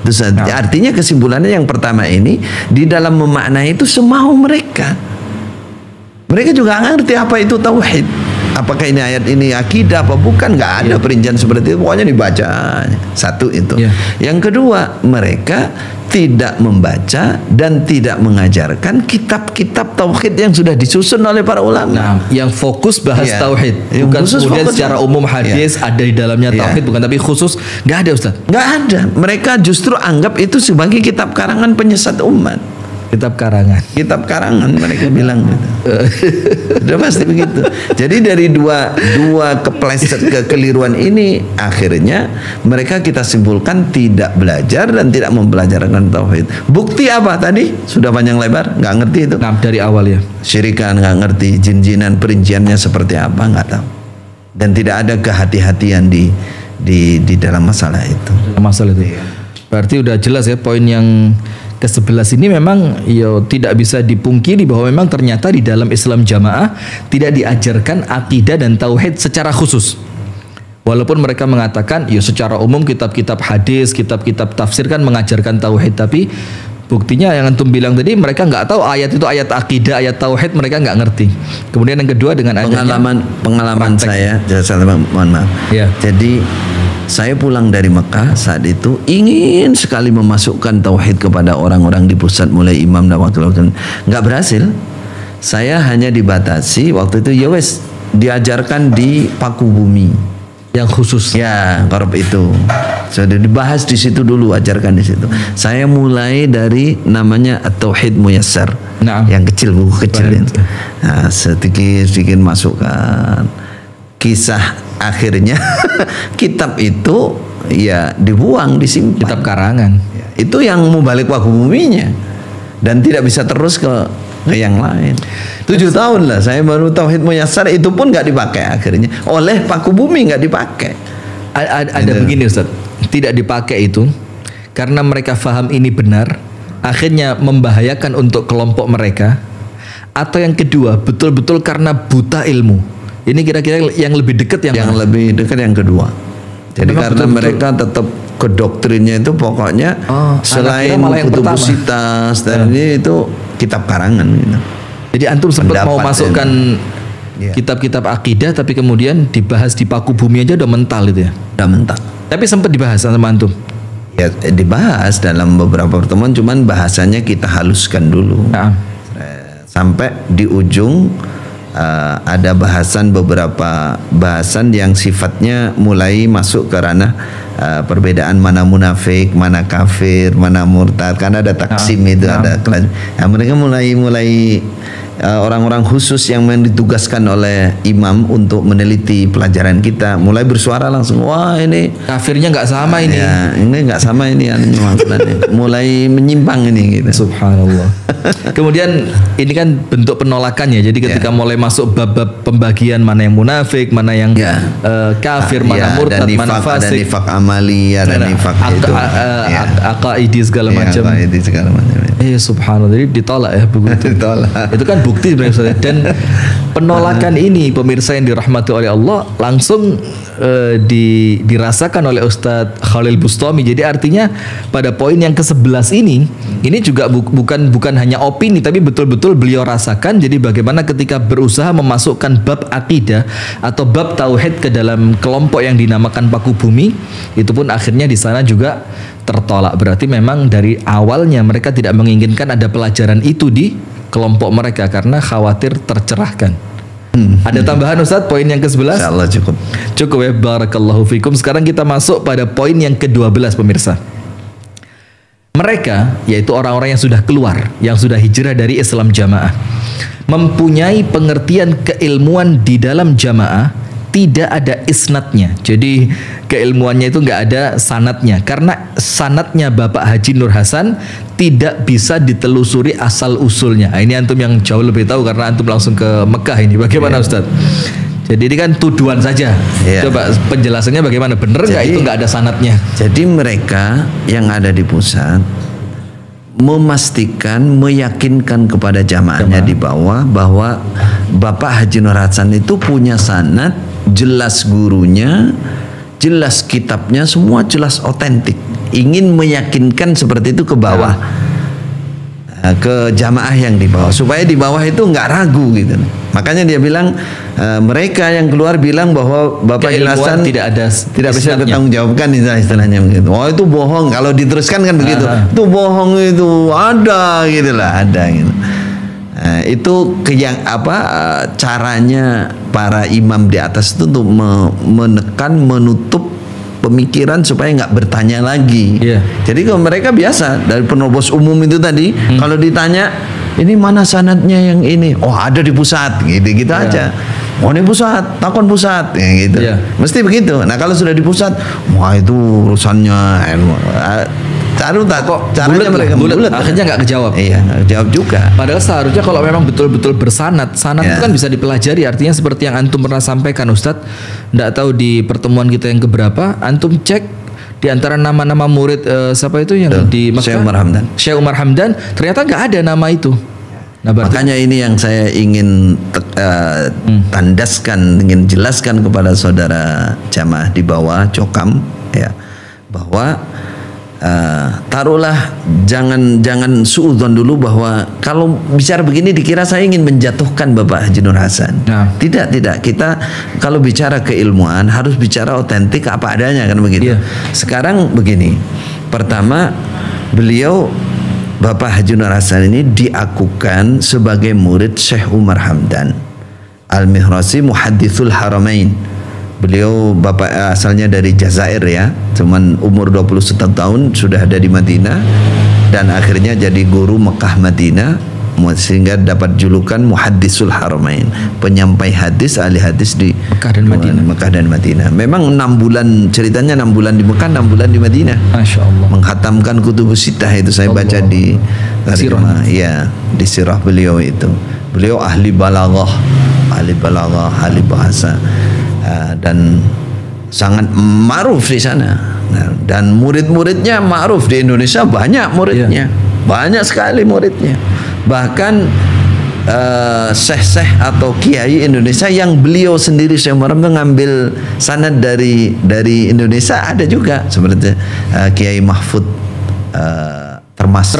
Terus artinya kesimpulannya yang pertama ini, di dalam memaknai itu semau mereka. Mereka juga nggak ngerti apa itu tauhid. Apakah ini ayat ini akidah apa bukan? Nggak ada perincian seperti itu. Pokoknya dibaca. Satu itu. Yang kedua, mereka tidak membaca dan tidak mengajarkan kitab-kitab tauhid yang sudah disusun oleh para ulama. Nah, yang fokus bahas tauhid, bukan kemudian secara umum hadis ada di dalamnya tauhid, bukan, tapi khusus nggak ada, Ustaz. Nggak ada. Mereka justru anggap itu sebagai kitab karangan penyesat umat. Kitab karangan mereka bilang gitu. Udah pasti begitu. Jadi dari dua kekeliruan ini, akhirnya mereka kita simpulkan tidak belajar dan tidak mempelajarkan tauhid. Bukti apa tadi? Sudah panjang lebar, nggak ngerti itu. Nah, dari awal ya. Syirikan nggak ngerti, jin-jinan perinciannya seperti apa nggak tahu. Dan tidak ada kehati-hatian di dalam masalah itu. Berarti udah jelas ya poin yang ke-11 ini memang tidak bisa dipungkiri bahwa memang ternyata di dalam Islam jamaah tidak diajarkan akidah dan tauhid secara khusus. Walaupun mereka mengatakan secara umum kitab-kitab hadis, kitab-kitab tafsir kan mengajarkan tauhid, tapi buktinya yang antum bilang tadi, mereka nggak tahu ayat itu ayat akidah, ayat tauhid, mereka nggak ngerti. Kemudian yang kedua dengan pengalaman saya, mohon maaf. Jadi saya pulang dari Mekah saat itu ingin sekali memasukkan tauhid kepada orang-orang di pusat, mulai imam dan waktu nggak berhasil. Saya hanya dibatasi waktu itu diajarkan di Paku Bumi yang khusus korp itu. Sudah dibahas di situ dulu, ajarkan di situ. Saya mulai dari namanya At-Tauhid Muyassar. Yang kecil, buku kecil itu. Nah, sedikit masukkan. Kisah akhirnya kitab itu dibuang, disimpan. Kitab karangan. Itu yang mau balik Paku Buminya dan tidak bisa terus ke yang lain. 7 tahun lah saya baru Tauhid Muyassar, itu pun nggak dipakai akhirnya oleh Paku Bumi, nggak dipakai. Ada begini Ustaz, tidak dipakai itu karena mereka faham ini benar, akhirnya membahayakan untuk kelompok mereka, atau yang kedua betul-betul karena buta ilmu. Ini kira-kira yang lebih dekat yang lebih dekat yang kedua. Jadi karena mereka tetap ke doktrinnya itu pokoknya selain kutubusitas dan ini itu kitab karangan gitu. Jadi antum sempat mau masukkan kitab-kitab akidah, tapi kemudian dibahas di Paku Bumi aja udah mental itu ya. Udah mental. Tapi sempat dibahas sama antum. Ya dibahas dalam beberapa pertemuan, cuman bahasanya kita haluskan dulu. Sampai di ujung ada beberapa bahasan yang sifatnya mulai masuk ke ranah perbedaan mana munafik, mana kafir, mana murtad, karena ada taksim itu ada kelas. Nah, mereka mulai orang-orang khusus yang ditugaskan oleh imam untuk meneliti pelajaran kita mulai bersuara langsung, wah ini kafirnya nggak sama ini. Ini nggak sama ini mulai menyimpang ini gitu. Subhanallah. Kemudian ini kan bentuk penolakannya. Jadi ketika mulai masuk bab-bab pembagian mana yang munafik, mana yang kafir, mana murtad, mana fasik, ada nifak amali, ada nifak itu, akaidi segala macam. Subhanallah. Jadi ditolak ya begitu. Itu kan bukti sebenarnya. Dan penolakan ini pemirsa yang dirahmati oleh Allah langsung dirasakan oleh Ustadz Khalil Bustami. Jadi artinya pada poin yang ke-11 ini juga bukan hanya opini, tapi betul-betul beliau rasakan. Jadi bagaimana ketika berusaha memasukkan bab akidah atau bab tauhid ke dalam kelompok yang dinamakan Paku Bumi, itu pun akhirnya di sana juga tertolak. Berarti memang dari awalnya mereka tidak menginginkan ada pelajaran itu di kelompok mereka karena khawatir tercerahkan. Ada tambahan Ustadz poin yang ke-11? Insyaallah cukup. Cukup ya, barakallahu fikum. Sekarang kita masuk pada poin yang ke-12 pemirsa. Mereka, yaitu orang-orang yang sudah keluar, yang sudah hijrah dari Islam jamaah, mempunyai pengertian keilmuan di dalam jamaah tidak ada isnadnya. Jadi keilmuannya itu nggak ada sanadnya, karena sanadnya Bapak Haji Nur Hasan tidak bisa ditelusuri asal usulnya. Nah, ini antum yang jauh lebih tahu karena antum langsung ke Mekah ini. Bagaimana Ustadz? Jadi ini kan tuduhan saja. Coba penjelasannya bagaimana? Bener nggak itu nggak ada sanadnya? Jadi mereka yang ada di pusat memastikan, meyakinkan kepada jamaahnya di bawah bahwa Bapak Haji Nur Hasan itu punya sanad, jelas gurunya, jelas kitabnya, semua jelas otentik. Ingin meyakinkan seperti itu ke bawah, ke jamaah yang di bawah, supaya di bawah itu nggak ragu gitu. Makanya dia bilang, mereka yang keluar bilang bahwa Bapak Hasan tidak bisa bertanggung jawabkan, istilahnya begitu. Oh itu bohong, kalau diteruskan kan begitu. Itu bohong, itu ada gitulah, ada gitu. Nah, itu caranya para imam di atas itu untuk menekan, menutup pemikiran supaya nggak bertanya lagi. Jadi kalau mereka biasa dari penerobos umum itu tadi, kalau ditanya ini mana sanadnya yang ini, oh ada di pusat, gitu aja. Oh ini pusat, takon pusat, ya gitu. Mesti begitu. Nah kalau sudah di pusat, wah itu urusannya. Caranya mereka bulat, akhirnya nggak kejawab. Iya, nggak kejawab juga. Padahal seharusnya kalau memang betul-betul bersanad, sanad itu kan bisa dipelajari. Artinya seperti yang antum pernah sampaikan Ustadz, nggak tahu di pertemuan kita yang keberapa, antum cek di antara nama-nama murid siapa itu yang di Mekah, Syekh Umar Hamdan, ternyata nggak ada nama itu. Nah, makanya ini yang saya ingin tandaskan, ingin jelaskan kepada saudara jamaah di bawah Cokam, ya, bahwa taruhlah jangan suudzon dulu bahwa kalau bicara begini dikira saya ingin menjatuhkan Bapak Haji Nur Hasan. Tidak, kita kalau bicara keilmuan harus bicara otentik apa adanya, kan begitu. Sekarang begini, pertama beliau Bapak Haji Nur Hasan ini diakukan sebagai murid Syekh Umar Hamdan Al-Mihrasi Muhaddithul Haramain. Beliau bapak asalnya dari Jazair ya, cuman umur 21 tahun sudah ada di Madinah dan akhirnya jadi guru Mekah Madinah, sehingga dapat julukan Muhaddisul Haramain, penyampai hadis, ahli hadis di Mekah dan Madinah. Memang 6 bulan, ceritanya 6 bulan di Mekah, 6 bulan di Madinah. Masya Allah. Menghatamkan Kutubus Sittah itu saya baca di ya, di sirah beliau itu. Beliau ahli balaghah, ahli bahasa. Dan sangat ma'ruf di sana. Dan murid-muridnya ma'ruf di Indonesia, banyak muridnya, banyak sekali muridnya. Bahkan syekh-syekh atau kiai Indonesia yang beliau sendiri Syekh Umar mengambil sanad dari Indonesia ada juga, seperti Kiai Mahfud Termas.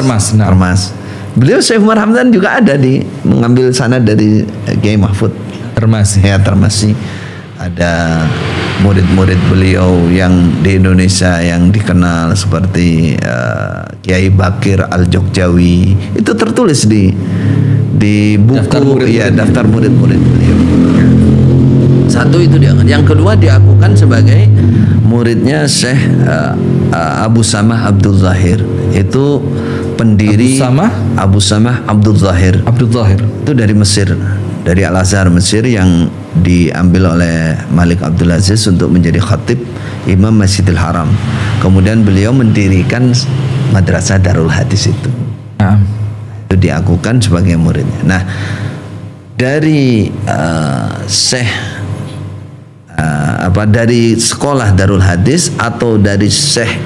Beliau Syekh Umar Hamdan juga ada mengambil sanad dari Kiai Mahfud Termas. Ada murid-murid beliau yang di Indonesia yang dikenal seperti Kiai Bakir Al-Jogjawi, itu tertulis di buku daftar murid-murid beliau. Satu itu diangkat. Yang kedua diakukan sebagai muridnya Syekh Abu Samah Abdul Zahir, itu pendiri Abu Samah Abdul Zahir itu dari Mesir, dari Al-Azhar Mesir, yang diambil oleh Malik Abdul Aziz untuk menjadi khatib Imam Masjidil Haram. Kemudian beliau mendirikan madrasah Darul Hadis itu. Itu diakukan sebagai muridnya. Nah, dari dari sekolah Darul Hadis atau dari Syekh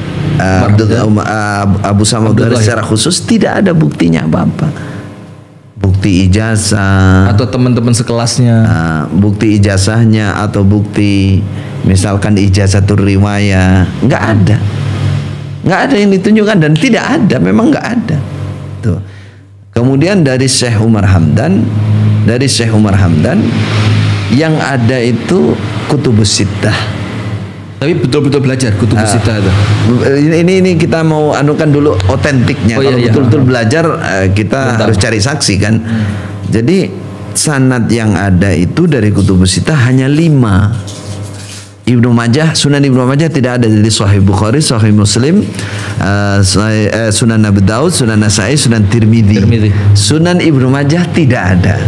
Abu Samah secara khusus tidak ada buktinya apa-apa. Bukti ijazah atau teman-teman sekelasnya, bukti ijazahnya atau bukti misalkan ijazatul riwayah, nggak ada yang ditunjukkan dan tidak ada, memang nggak ada. Tuh. Kemudian dari Syekh Umar Hamdan yang ada itu Kutubus Sittah. Tapi betul-betul belajar Kutubus Sittah itu. Ini kita mau anukan dulu otentiknya. Kalau betul-betul belajar kita harus cari saksi kan. Jadi sanad yang ada itu dari Kutubus Sittah hanya 5. Ibnu Majah, Sunan Ibnu Majah tidak ada, dari Sahih Bukhari, Sahih Muslim, Sunan Abu Daud, Sunan Nasai, Sunan Tirmidzi. Sunan Ibnu Majah tidak ada.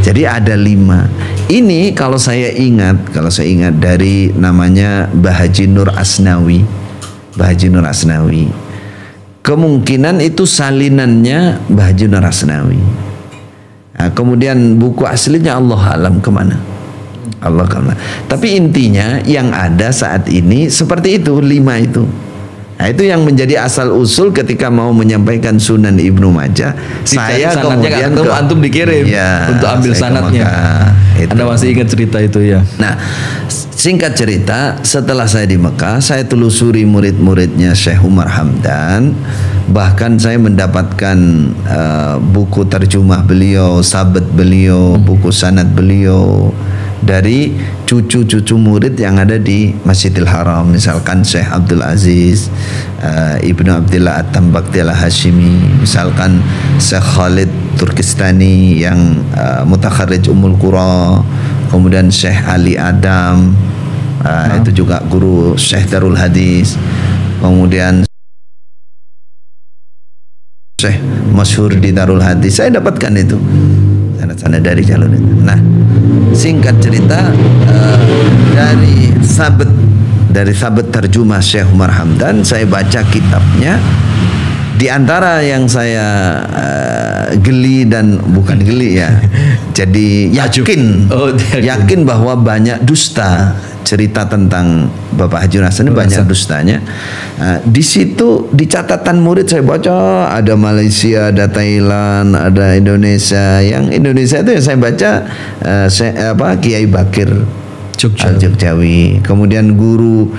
Jadi ada 5. Ini kalau saya ingat dari namanya Bahaji Nur Asnawi. Bahaji Nur Asnawi. Kemungkinan itu salinannya Bahaji Nur Asnawi. Nah, kemudian buku aslinya Allah alam kemana? Allah kemana? Tapi intinya yang ada saat ini seperti itu, 5 itu. Nah, itu yang menjadi asal usul ketika mau menyampaikan Sunan Ibnu Majah. Saya kemudian ketemu, antum dikirim ya, untuk ambil sanadnya. Anda masih ingat cerita itu ya? Nah, singkat cerita, setelah saya di Mekah, saya telusuri murid-muridnya Syekh Umar Hamdan. Bahkan saya mendapatkan buku terjemah beliau, sabet beliau, buku sanad beliau dari cucu-cucu murid yang ada di Masjidil Haram, misalkan Syekh Abdul Aziz Ibnu Abdillah At-Tambakti Al-Hashimi, misalkan Syekh Khalid Turkistani yang mutakharrij Ummul Qura, kemudian Syekh Ali Adam itu juga guru Syekh Darul Hadis, kemudian Syekh masyhur di Darul Hadis. Saya dapatkan itu sana dari jalur itu. Nah, singkat cerita, dari sabet terjemah Syekh Umar Hamdan, saya baca kitabnya. Di antara yang saya geli dan bukan geli ya, jadi yakin bahwa banyak dusta cerita tentang Bapak Haji Hasan ini, banyak dustanya. Di situ di catatan murid saya baca ada Malaysia, ada Thailand, ada Indonesia. Yang Indonesia itu yang saya baca Kiai Bakir Al-Jogjawi. Kemudian guru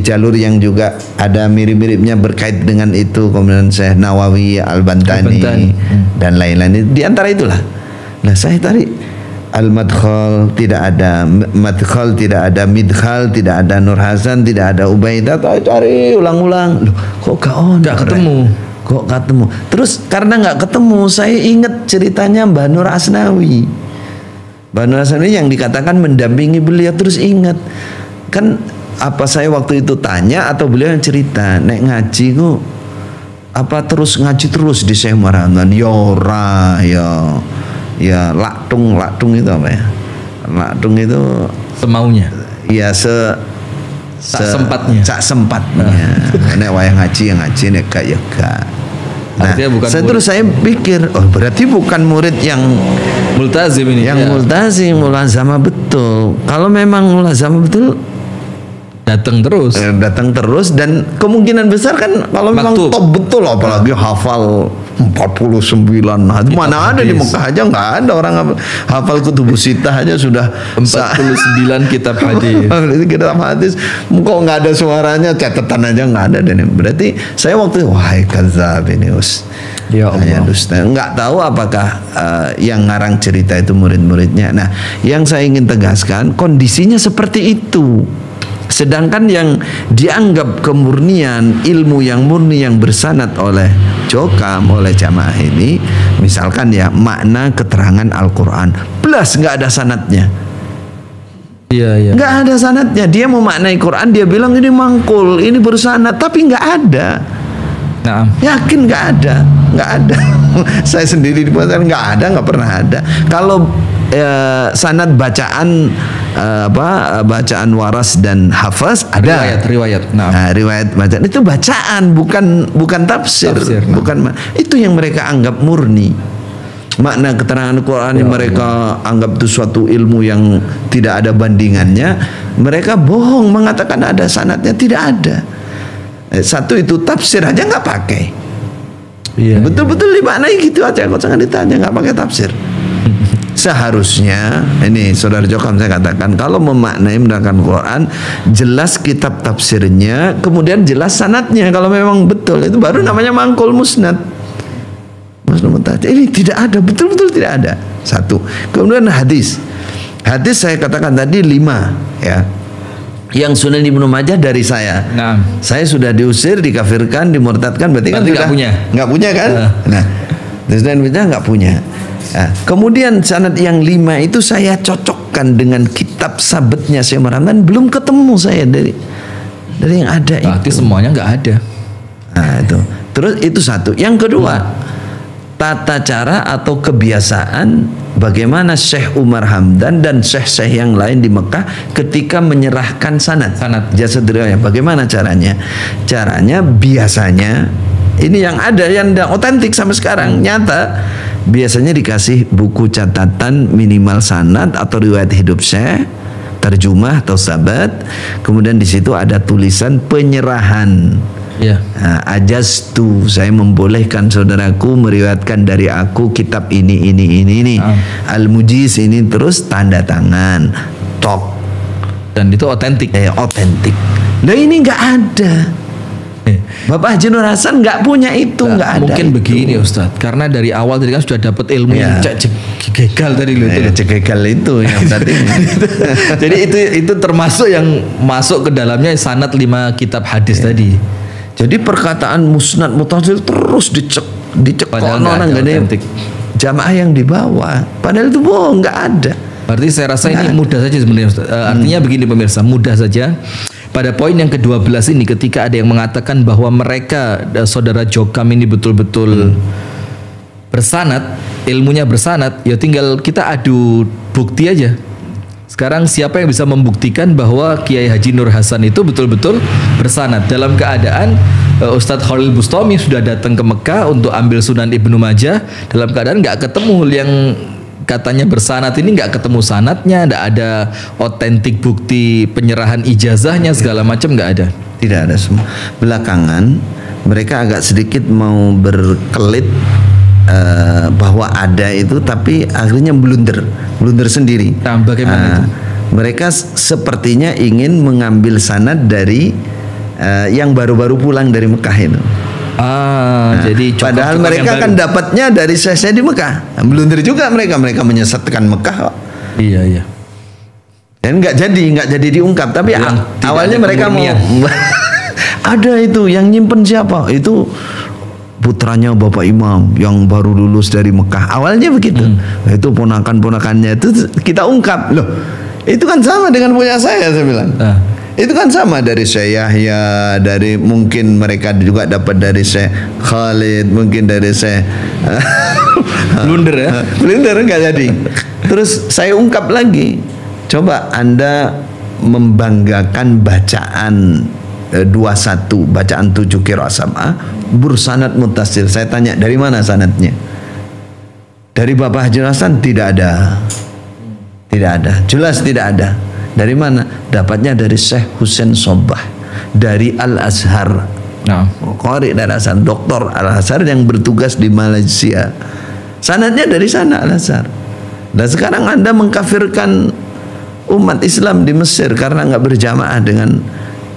jalur yang juga ada mirip-miripnya berkait dengan itu, kemudian Syekh Nawawi Al-Bantani dan lain-lain. Di antara itulah. Nah, saya tarik Al-Madkhal tidak ada, Madkhal tidak ada, Midkhal tidak ada, Nur Hasan tidak ada, Ubaidah, cari ulang-ulang. Loh, kok nggak ketemu? Kok ketemu? Terus karena nggak ketemu, saya ingat ceritanya Mbah Nur Asnawi. Mbah Nur Asnawi yang dikatakan mendampingi beliau, terus ingat kan apa saya waktu itu tanya atau beliau yang cerita, nek ngaji kok apa terus ngaji terus di Syekh Marhaman? Ya ora ya laktung itu apa ya? Laktung itu semaunya. Ya sempatnya. Nek wayah ngaji yang ngaji, nek gak ya gak. Nah, terus saya pikir, oh berarti bukan murid yang multazim ini. Yang multazim, mulazamah betul. Kalau memang mulazamah betul, datang terus dan kemungkinan besar kan kalau memang top betul, apalagi hafal 49. Nah, mana ada di Mekah aja nggak ada orang hafal kutubus sittah aja sudah 49 kitab hadis. Kitab hadis kok nggak ada suaranya, catatan aja nggak ada. Dan berarti saya waktu wahai kadzab ini ya Allah, dusta. Nggak tahu apakah yang ngarang cerita itu murid-muridnya. Nah, yang saya ingin tegaskan kondisinya seperti itu. Sedangkan yang dianggap kemurnian, ilmu yang murni yang bersanad oleh Jokam, oleh jamaah ini, misalkan ya makna keterangan Al-Quran, plus nggak ada sanadnya. Iya. Nggak ada sanadnya. Dia mau maknai Quran, dia bilang ini mangkul, ini bersanad, tapi nggak ada. Nah, yakin nggak ada. Saya sendiri di pasar nggak pernah ada. Kalau sanad bacaan bacaan waras dan hafaz ada riwayat. Nah, riwayat bacaan itu bacaan, bukan tafsir. Bukan itu yang mereka anggap murni. Makna keterangan Quran yang mereka anggap itu suatu ilmu yang tidak ada bandingannya. Mereka bohong mengatakan ada sanadnya, tidak ada. Satu itu tafsir aja nggak pakai. Betul-betul dimaknai gitu aja, kok jangan ditanya, nggak pakai tafsir. Seharusnya ini Saudara Jokam saya katakan, kalau memaknai menerangkan Quran jelas kitab tafsirnya, kemudian jelas sanadnya. Kalau memang betul itu baru namanya mangkul musnad. Ini tidak ada, betul-betul tidak ada. Satu. Kemudian hadis saya katakan tadi 5 ya. Yang Sunan Ibnu Majah dari saya. Nah, saya sudah diusir, dikafirkan, dimurtadkan, berarti kan sudah nggak punya kan? Nah, Sunan Ibnu Majah nggak punya. Nah, kemudian sanad yang 5 itu saya cocokkan dengan kitab sabetnya Syekh Marhaman, belum ketemu saya dari yang ada. Berarti semuanya nggak ada. Nah, itu. Terus itu satu. Yang kedua, tata cara atau kebiasaan bagaimana Syekh Umar Hamdan dan syekh-syekh yang lain di Mekah ketika menyerahkan sanad jasad riwayat. Bagaimana caranya? Caranya biasanya ini yang ada yang otentik sampai sekarang nyata. Biasanya dikasih buku catatan minimal sanad atau riwayat hidup Syekh, terjemah atau sabat, kemudian di situ ada tulisan penyerahan. Ya. Nah, ajastu, saya membolehkan saudaraku meriwayatkan dari aku kitab ini. Al-Mujiz ini, terus tanda tangan, tok. Dan itu otentik. Otentik. Nah ini nggak ada. Bapak Haji Nur Hasan nggak punya itu, nggak ada. Mungkin itu. Begini Ustadz, karena dari awal tadi kan sudah dapat ilmu yang cegegal tadi loh. Cegegal itu yang tadi. Jadi itu termasuk yang masuk ke dalamnya sanad 5 kitab hadis tadi. Jadi perkataan musnad mutasil terus dicek orang nggak ada jamaah yang dibawa. Padahal itu bohong, nggak ada. Berarti saya rasa ini mudah saja sebenarnya Ustaz. Artinya begini pemirsa, mudah saja. Pada poin yang ke-12 ini ketika ada yang mengatakan bahwa mereka saudara Jokam ini betul-betul bersanad, ilmunya bersanad, ya tinggal kita adu bukti aja. Sekarang siapa yang bisa membuktikan bahwa Kiai Haji Nur Hasan itu betul-betul bersanad dalam keadaan Ustadz Khalil Bustami sudah datang ke Mekah untuk ambil Sunan Ibnu Majah, dalam keadaan nggak ketemu yang katanya bersanad ini, nggak ketemu sanadnya, nggak ada otentik bukti penyerahan ijazahnya, segala macam nggak ada. Tidak ada semua. Belakangan mereka agak sedikit mau berkelit bahwa ada itu, tapi akhirnya blunder sendiri. Nah, bagaimana itu? Mereka sepertinya ingin mengambil sanad dari yang baru-baru pulang dari Mekah itu. Jadi padahal mereka kan dapatnya dari syekh di Mekah. Blunder juga mereka menyesatkan Mekah. Iya. Dan nggak jadi diungkap. Tapi awalnya mereka mau ada itu yang nyimpen siapa? Itu putranya Bapak Imam yang baru lulus dari Mekah. Awalnya begitu. Itu ponakan-ponakannya itu kita ungkap. Loh, itu kan sama dengan punya saya bilang. Itu kan sama dari Syekh Yahya, dari mungkin mereka juga dapat dari Syekh Khalid, mungkin dari Syekh blunder ya. Blunder nggak jadi. Terus saya ungkap lagi. Coba Anda membanggakan bacaan 21, bacaan 7 qiraat sab'ah bersanad muttasil. Saya tanya, dari mana sanadnya? Dari Bapak Haji Hasan? Tidak ada. Tidak ada. Jelas tidak ada. Dari mana? Dapatnya dari Syekh Husain Sobah, dari Al-Azhar. Qari dari Al-Azhar, Doktor Al-Azhar yang bertugas di Malaysia. Sanadnya dari sana Al-Azhar. Dan sekarang Anda mengkafirkan umat Islam di Mesir karena nggak berjamaah dengan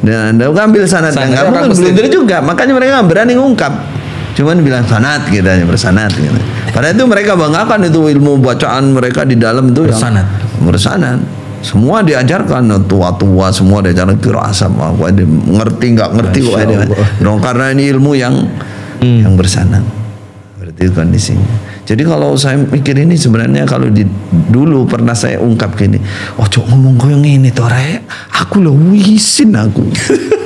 Anda ambil sanad yang nggak mungkin, blunder juga. Makanya mereka nggak berani ngungkap. Cuman bilang sanad gitu, bersanad gitu. Padahal itu mereka banggakan itu ilmu bacaan mereka di dalam itu bersanad. Semua diajarkan, tua-tua semua diajarkan qiraat sama, ngerti nggak ngerti karena ini ilmu yang bersanad. Berarti kondisinya. Jadi kalau saya mikir ini sebenarnya kalau dulu pernah saya ungkap gini, cok ngomong kau yang ini tuh aku lo wisin aku.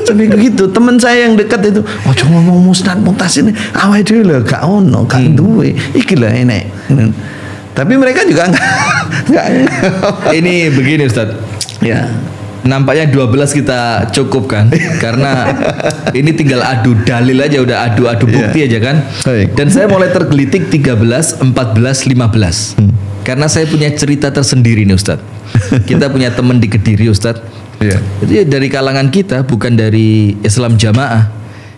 Tapi begitu teman saya yang dekat itu, cok ngomong musnad muttasil ini, awal itu lo gak ono, gak duwe, ikilah enek. Tapi mereka juga enggak. Ini begini Ustaz. Ya. Nampaknya 12 kita cukupkan karena ini tinggal adu dalil aja, udah adu bukti aja kan. Dan saya mulai tergelitik 13, 14, 15. Karena saya punya cerita tersendiri nih Ustaz. Kita punya teman di Kediri Ustaz. Jadi dari kalangan kita, bukan dari Islam Jamaah.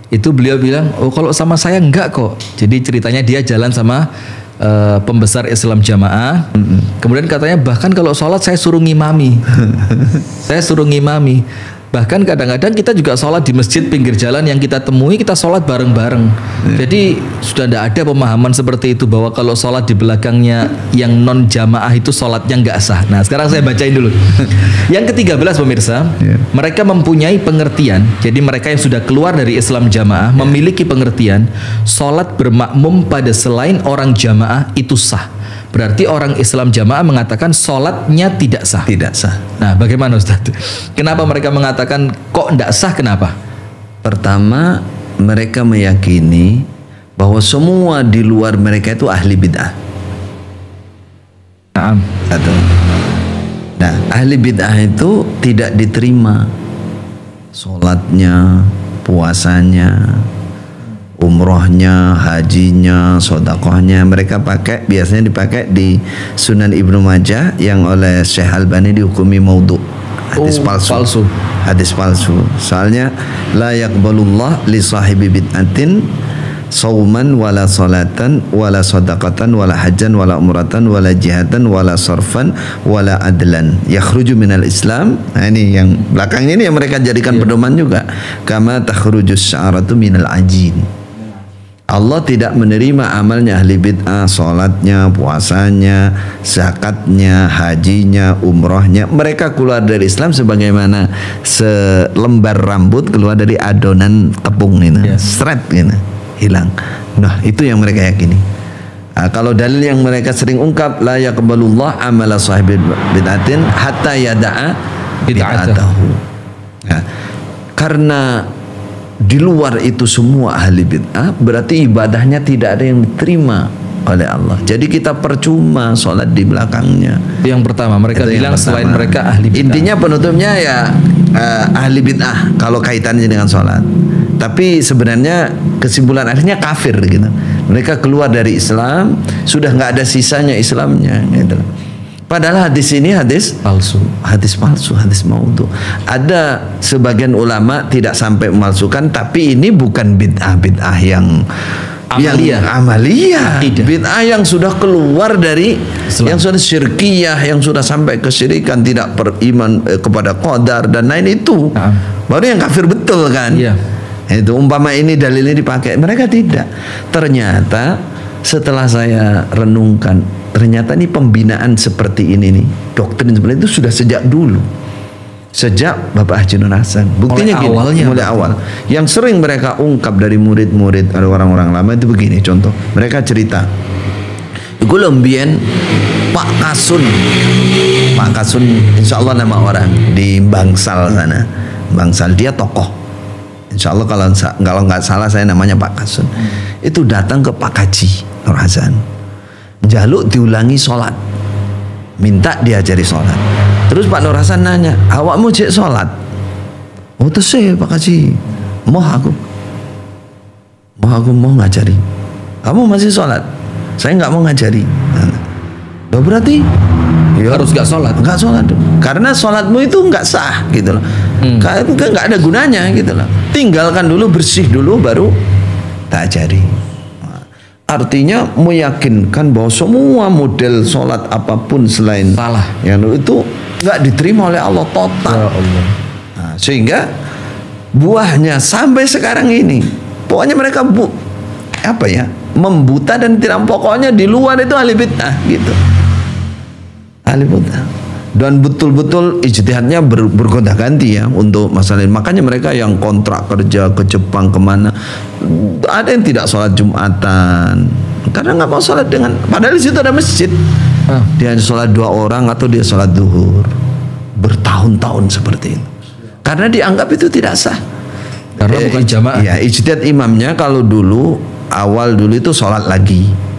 Itu beliau bilang, kalau sama saya enggak kok. Jadi ceritanya dia jalan sama pembesar Islam Jamaah. Kemudian katanya bahkan kalau sholat saya suruh ngimami. Bahkan kadang-kadang kita juga sholat di masjid pinggir jalan yang kita temui, kita sholat bareng-bareng. Jadi sudah tidak ada pemahaman seperti itu bahwa kalau sholat di belakangnya yang non jamaah itu sholatnya nggak sah. Nah sekarang saya bacain dulu. Yang ke-13 pemirsa, mereka mempunyai pengertian. Jadi mereka yang sudah keluar dari Islam Jamaah memiliki pengertian sholat bermakmum pada selain orang jamaah itu sah. Berarti orang Islam Jamaah mengatakan sholatnya tidak sah. Tidak sah. Nah bagaimana Ustaz? Kenapa mereka mengatakan kok tidak sah? Kenapa? Pertama, mereka meyakini bahwa semua di luar mereka itu ahli bid'ah. Naam. Satu. Nah, ahli bid'ah itu tidak diterima sholatnya, puasanya, umrohnya, hajinya, sodakohnya. Mereka biasanya dipakai di Sunan Ibnu Majah yang oleh Syekh Albani dihukumi maudhu, hadis palsu. Hadis palsu. Soalnya la yaqbalullah li sahibi bid'atin sauman wala salatan wala sadaqatan wala hajjan wala umratan wala jihatan wala sarfan wala adlan yakhruju minal Islam. Nah, ini yang belakang ini yang mereka jadikan pedoman juga. Kama takhrujus sya'ratu minal ajin. Allah tidak menerima amalnya ahli bid'ah, salatnya, puasanya, zakatnya, hajinya, umrohnya. Mereka keluar dari Islam sebagaimana selembar rambut keluar dari adonan tepung ini, seret gitu, hilang. Nah, itu yang mereka yakini. Kalau dalil yang mereka sering ungkap, la yaqbalullah amala sahibi bid'atin hatta yada'a bid'atahu. Nah, karena di luar itu semua ahli bid'ah, berarti ibadahnya tidak ada yang diterima oleh Allah. Jadi kita percuma sholat di belakangnya. Yang pertama mereka itu bilang selain mereka ahli bid'ah. Intinya penutupnya ya ahli bid'ah kalau kaitannya dengan sholat. Tapi sebenarnya kesimpulan akhirnya kafir gitu. Mereka keluar dari Islam, sudah nggak ada sisanya Islamnya gitu. Padahal hadis ini hadis palsu, hadis maudhu. Ada sebagian ulama tidak sampai memalsukan, tapi ini bukan bid'ah yang amaliyah, bid'ah yang sudah keluar dari Islam, yang sudah syirkiyah, yang sudah sampai kesyirikan, tidak beriman kepada qadar dan lain itu. Baru yang kafir betul kan? Iya. Itu umpama ini dalil ini dipakai, mereka tidak. Ternyata setelah saya renungkan, ternyata ini pembinaan seperti ini nih, doktrin seperti itu sudah sejak dulu, sejak Bapak Haji Nur Hasan. Buktinya mulai awal yang sering mereka ungkap dari murid-murid ada orang-orang lama itu begini. Contoh, mereka cerita iku lembien Pak Kasun insya Allah nama orang di Bangsal sana. Bangsal, dia tokoh insya Allah, kalau nggak salah saya namanya Pak Kasun. Itu datang ke Pak Haji Nur Hasan, jaluk diulangi sholat, minta diajari sholat. Terus Pak Nur Hasan nanya, awakmu cek sholat? Oh terus Pak Haji, mau ngajari. Kamu masih sholat? Saya nggak mau ngajari. Loh berarti ya harus nggak sholat? Nggak sholat, karena sholatmu itu nggak sah gitu loh. Nggak ada gunanya gitu loh. Tinggalkan dulu, bersih dulu, baru tak ajari. Artinya meyakinkan bahwa semua model sholat apapun selain salah, yang itu nggak diterima oleh Allah total. Ya Allah. Nah, sehingga buahnya sampai sekarang ini, pokoknya mereka membuta dan tidak, pokoknya di luar itu ahli bid'ah gitu, ahli bid'ah. Dan betul-betul ijtihadnya bergonta-ganti ya untuk masalah ini. Makanya mereka yang kontrak kerja ke Jepang kemana, ada yang tidak sholat Jumatan karena nggak mau sholat dengan, padahal di situ ada masjid. Dia sholat 2 orang atau dia sholat duhur bertahun-tahun seperti itu karena dianggap itu tidak sah karena bukan jamaah. Ya, ijtihad imamnya kalau awal dulu itu sholat lagi.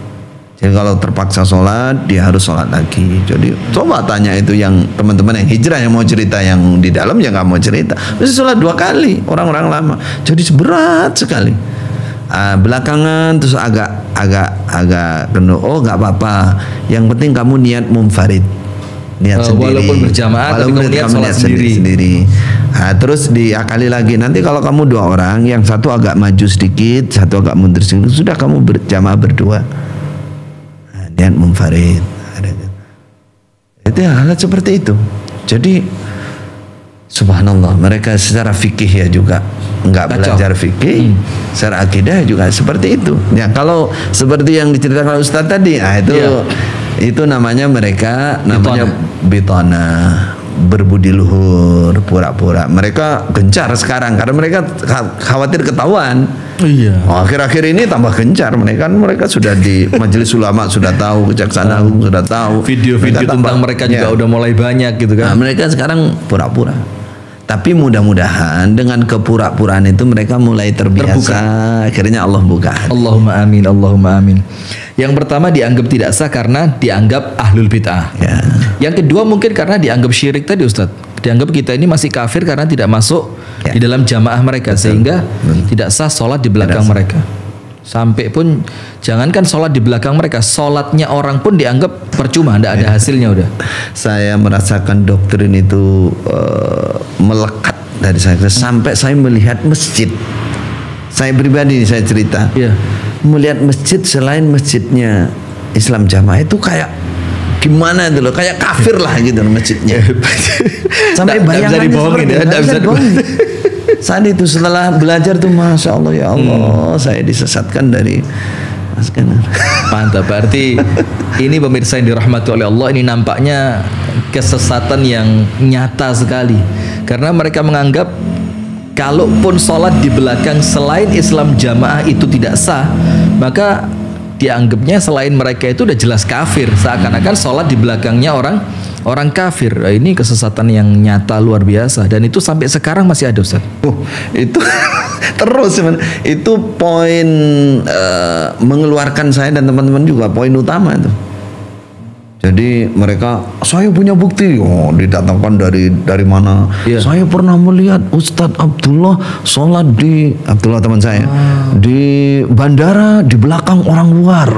Jadi kalau terpaksa sholat, dia harus sholat lagi. Jadi coba tanya itu yang teman-teman yang hijrah yang mau cerita, yang di dalam ya nggak mau cerita. Mesti sholat 2 kali orang-orang lama. Jadi berat sekali. Belakangan terus agak kena. Oh nggak apa-apa. Yang penting kamu niat munfarid, niat sendiri. Walaupun berjamaah, tapi kamu niat sholat sendiri. Terus diakali lagi. Nanti kalau kamu 2 orang, yang satu agak maju sedikit, satu agak mundur sedikit, sudah kamu berjamaah berdua. Niat munfarid. Itu hal seperti itu. Jadi subhanallah, mereka secara fikih ya juga nggak belajar fikih, secara akidah juga seperti itu. Ya kalau seperti yang diceritakan Ustaz tadi, itu namanya mereka bitana, berbudi luhur, pura-pura. Mereka gencar sekarang karena mereka khawatir ketahuan. Iya. Akhir-akhir ini tambah gencar mereka sudah di majelis ulama sudah tahu, kejaksaan agung sudah tahu. Video-video tentang mereka juga udah mulai banyak gitu kan. Nah, mereka sekarang pura-pura. Tapi mudah-mudahan dengan kepura-puraan itu mereka mulai terbiasa. Akhirnya Allah buka hati. Allahumma amin, Allahumma amin. Yang pertama dianggap tidak sah karena dianggap ahlul bid'ah. Ya. Yang kedua mungkin karena dianggap syirik tadi Ustadz. Dianggap kita ini masih kafir karena tidak masuk di dalam jamaah mereka. Sehingga tidak sah sholat di belakang mereka. Sampai pun jangankan sholat di belakang mereka, sholatnya orang pun dianggap percuma, tidak ada hasilnya udah. Saya merasakan doktrin itu melekat dari saya sampai saya melihat masjid. Saya pribadi saya cerita, melihat masjid selain masjidnya Islam Jamaah itu kayak gimana itu loh, kayak kafir lah gitu masjidnya. Sampai bayangannya seperti itu. Saat itu setelah belajar tuh Masya Allah ya Allah, saya disesatkan dari Mas Kanar. Mantap, berarti ini pemirsa yang dirahmati oleh Allah, ini nampaknya kesesatan yang nyata sekali. Karena mereka menganggap kalaupun sholat di belakang selain Islam Jamaah itu tidak sah, maka dianggapnya selain mereka itu udah jelas kafir, seakan-akan sholat di belakangnya orang kafir. Ini kesesatan yang nyata luar biasa, dan itu sampai sekarang masih ada Ustaz. Itu terus itu poin mengeluarkan saya dan teman-teman juga poin utama itu. Jadi mereka, saya punya bukti, didatangkan dari mana? Saya pernah melihat Ustadz Abdullah sholat di Abdullah teman saya di bandara di belakang orang luar.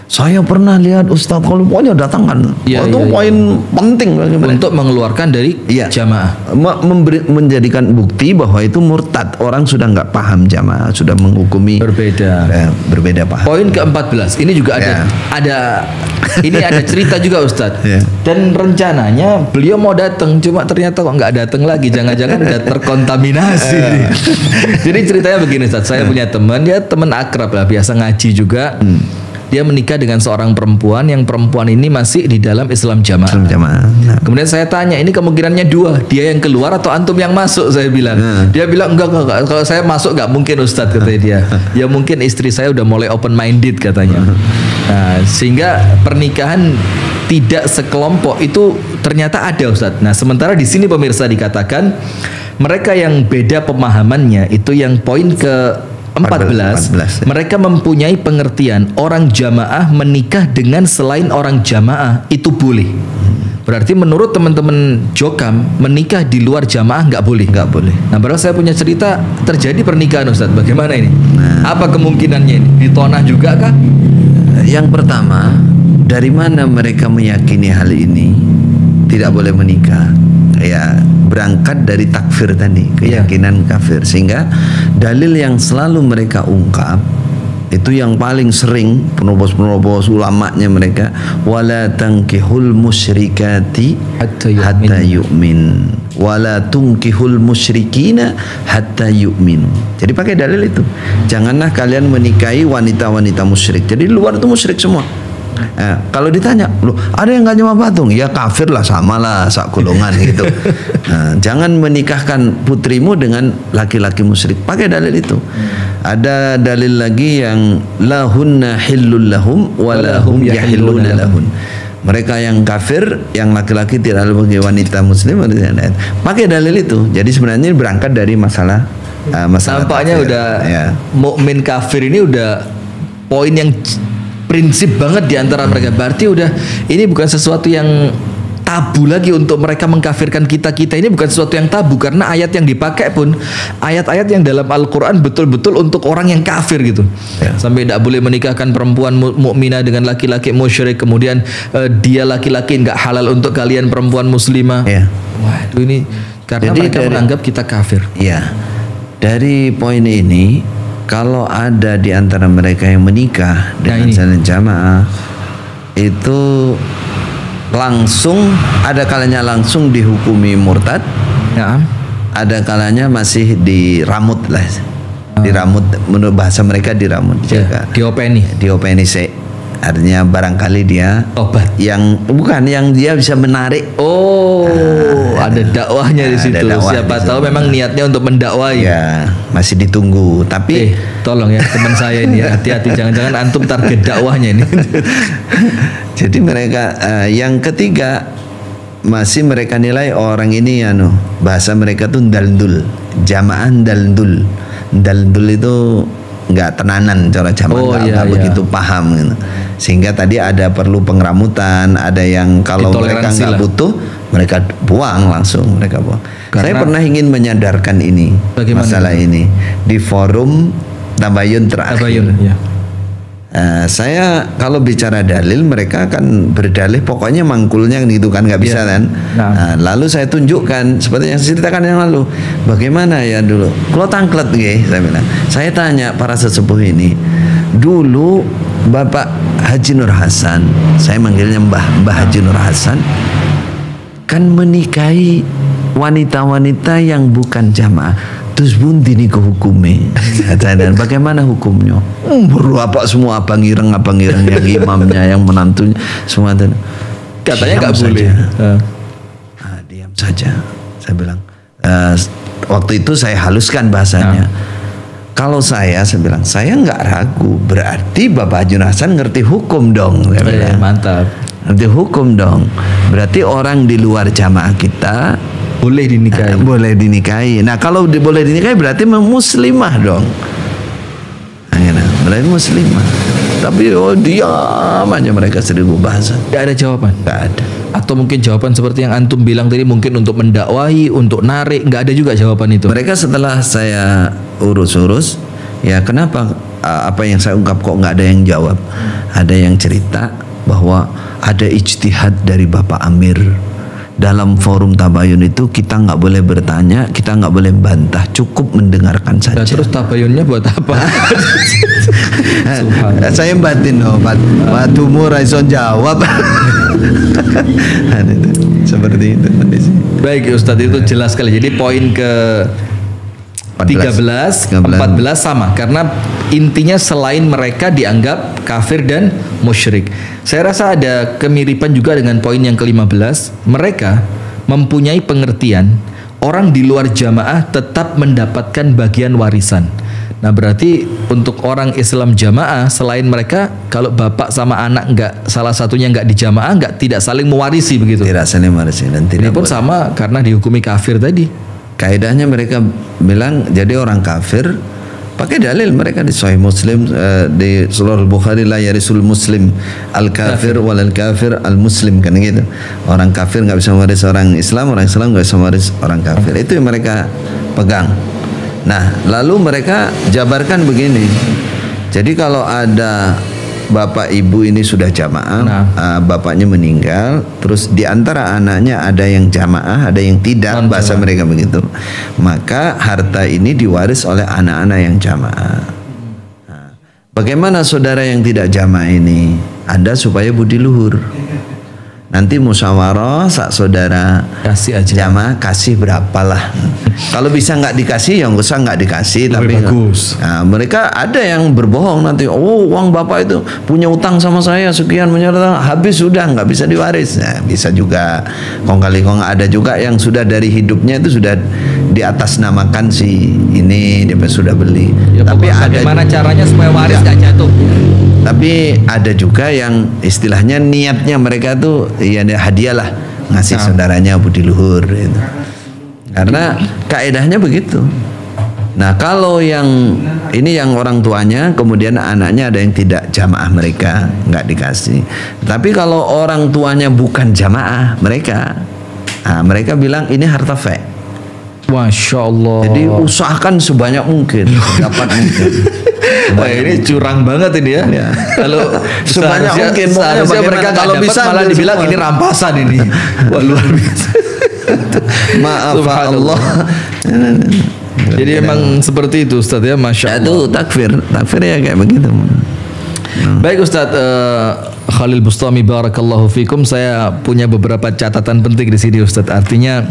Saya pernah lihat Ustadz, kalau pokoknya datangkan. Itu poin penting bagi mereka. Untuk mengeluarkan dari jamaah, menjadikan bukti bahwa itu murtad. Orang sudah nggak paham jamaah, sudah menghukumi berbeda paham. Poin ke-14 ini juga ada ini ada cerita juga Ustadz. Dan rencananya beliau mau datang, cuma ternyata kok nggak datang lagi. Jangan-jangan udah terkontaminasi. Jadi ceritanya begini Ustadz, saya punya teman, dia teman akrab lah, biasa ngaji juga. Dia menikah dengan seorang perempuan, yang perempuan ini masih di dalam Islam Jamaah. Kemudian saya tanya, ini kemungkinannya dua, dia yang keluar atau antum yang masuk? Saya bilang. Dia bilang enggak, kalau saya masuk nggak mungkin Ustadz, katanya dia. Ya mungkin istri saya udah mulai open minded katanya. Nah, sehingga pernikahan tidak sekelompok itu ternyata ada Ustadz. Nah, sementara di sini pemirsa dikatakan mereka yang beda pemahamannya itu yang poin ke 14, mereka mempunyai pengertian orang jamaah menikah dengan selain orang jamaah itu boleh. Berarti menurut teman-teman Jokam, menikah di luar jamaah nggak boleh. Nah, padahal saya punya cerita terjadi pernikahan Ustadz. Bagaimana ini? Apa kemungkinannya ini? Ditonah juga kah? Yang pertama, dari mana mereka meyakini hal ini tidak boleh menikah? Ya, berangkat dari takfir tadi, keyakinan kafir. Sehingga dalil yang selalu mereka ungkap itu yang paling sering penerobos ulamanya mereka, wala tankihul musyrikati hatta yu'min wala tunkihul musyrikina hatta yu'min. Jadi pakai dalil itu, janganlah kalian menikahi wanita-wanita musyrik. Jadi luar itu musyrik semua. Kalau ditanya, loh ada yang nggak nyembah patung? Ya kafir lah, sama lah sak golongan gitu. Jangan menikahkan putrimu dengan laki-laki musyrik. Pakai dalil itu. Ada dalil lagi yang lahunna hillul lahum walahum yahilluna lahun. Mereka yang kafir, yang laki-laki tidak bagi wanita muslim. Pakai dalil itu. Jadi sebenarnya berangkat dari masalah nampaknya kafir. Udah mukmin kafir ini udah poin yang prinsip banget di antara mereka. Berarti udah ini bukan sesuatu yang tabu lagi untuk mereka mengkafirkan kita. Ini bukan sesuatu yang tabu, karena ayat yang dipakai pun ayat-ayat yang dalam Al-Quran betul-betul untuk orang yang kafir gitu. Sampai tidak boleh menikahkan perempuan mukminah dengan laki-laki musyrik. Kemudian dia laki-laki nggak halal untuk kalian perempuan muslimah. Waduh, ini karena jadi mereka menganggap kita kafir. Dari poin ini, kalau ada di antara mereka yang menikah dengan jalan jamaah, itu langsung, ada kalanya langsung dihukumi murtad, ada kalanya masih diramut lah, diramut, menurut bahasa mereka diramut, diopeni sih. Artinya barangkali dia obat, yang bukan yang dia bisa menarik. Ada dakwahnya di situ. Siapa tahu memang niatnya untuk mendakwai. Ya, masih ditunggu. Tapi tolong ya teman saya ini, hati-hati, jangan-jangan antum target dakwahnya ini. Jadi mereka yang ketiga, masih mereka nilai orang ini bahasa mereka tuh daldul, jamaah daldul. Daldul itu nggak tenanan cara jamaah, nggak begitu paham gitu. Sehingga tadi ada perlu pengramutan, ada yang kalau mereka nggak butuh mereka buang langsung, mereka buang. Saya pernah ingin menyadarkan ini, masalah ini di forum Tabayun terakhir. Saya kalau bicara dalil mereka akan berdalih pokoknya mangkulnya gitu kan, nggak bisa kan. Lalu saya tunjukkan seperti yang saya ceritakan yang lalu, bagaimana ya dulu kalau tangklet saya bilang, saya tanya para sesepuh ini dulu, Bapak Haji Nur Hasan, saya manggilnya Mbah Haji Nur Hasan, kan menikahi wanita-wanita yang bukan jamaah. Terus bundi nih ke hukumnya, dan bagaimana hukumnya? Berapa semua abang ireng yang imamnya, yang menantunya, semua dan katanya nggak boleh. Diam saja, saya bilang. Waktu itu saya haluskan bahasanya. Kalau saya bilang, saya nggak ragu. Berarti Bapak Haji Hasan ngerti hukum dong. Saya bilang. Mantap. Ngerti hukum dong. Berarti orang di luar jamaah kita boleh dinikahi. Boleh dinikahi. Nah kalau boleh dinikahi berarti muslimah dong. Berarti muslimah. Tapi diam aja mereka 1000 bahasa. Gak ada jawaban. Gak ada. Atau mungkin jawaban seperti yang antum bilang tadi, mungkin untuk mendakwahi, untuk narik. Gak ada juga jawaban itu. Mereka setelah saya urus-urus, ya kenapa apa yang saya ungkap kok nggak ada yang jawab? Ada yang cerita bahwa ada ijtihad dari Bapak Amir. Dalam forum tabayun itu kita nggak boleh bertanya, kita nggak boleh bantah, cukup mendengarkan saja. Nah, terus tabayunnya buat apa? Saya batin batumu raison jawab. Seperti itu. Baik Ustadz, itu jelas sekali. Jadi poin ke 13, 14 sama, karena intinya selain mereka dianggap kafir dan musyrik. Saya rasa ada kemiripan juga dengan poin yang ke-15. Mereka mempunyai pengertian orang di luar jamaah tetap mendapatkan bagian warisan. Nah berarti untuk orang Islam jamaah, selain mereka, kalau bapak sama anak salah satunya nggak di jamaah, tidak saling mewarisi begitu. Tidak saling mewarisi dan tidak. Ini pun sama karena dihukumi kafir tadi. Kaidahnya mereka bilang jadi orang kafir, pakai dalil mereka di Sahih Muslim, di Surah Al-Bukhari, la yarisul muslim al kafir walal kafir al muslim, kan gitu. Orang kafir nggak bisa mewaris orang Islam nggak bisa mewaris orang kafir. Itu yang mereka pegang. Nah lalu mereka jabarkan begini, jadi kalau ada bapak ibu ini sudah jamaah, bapaknya meninggal, terus di antara anaknya ada yang jamaah, ada yang tidak, bahasa mereka begitu, maka harta ini diwaris oleh anak-anak yang jamaah. Bagaimana saudara yang tidak jamaah ini? Anda supaya budi luhur. Nanti musyawarah sak saudara kasih aja jamaah, kasih berapalah. Kalau bisa nggak dikasih ya nggak usah nggak dikasih. Tapi bagus. Nah, mereka ada yang berbohong nanti, uang bapak itu punya utang sama saya sekian, habis sudah nggak bisa diwaris. Nah, bisa juga kong kali kong. Ada juga yang sudah dari hidupnya itu sudah diatasnamakan si ini, dia sudah beli. Ya, tapi bagaimana caranya supaya waris nggak jatuh? Tapi ada juga yang istilahnya niatnya mereka tuh ya hadiah lah, ngasih saudaranya budi luhur gitu. Karena kaedahnya begitu. Nah kalau yang ini yang orang tuanya, kemudian anaknya ada yang tidak jamaah, mereka nggak dikasih. Tapi kalau orang tuanya bukan jamaah mereka, mereka bilang ini harta fe. Masya Allah. Jadi usahakan sebanyak mungkin, dapat mungkin. Wah ini curang banget ini ya. Kalau sebanyak mungkin, seharusnya mereka kalau bisa malah dibilang ini rampasan ini. Wah luar biasa. Maaf Allah. Jadi emang seperti itu Ustadz ya, Masya Allah. Itu takfir ya kayak begitu. Baik Ustadz Khalil Bustami, barakallahu fikum. Saya punya beberapa catatan penting di sini Ustadz. Artinya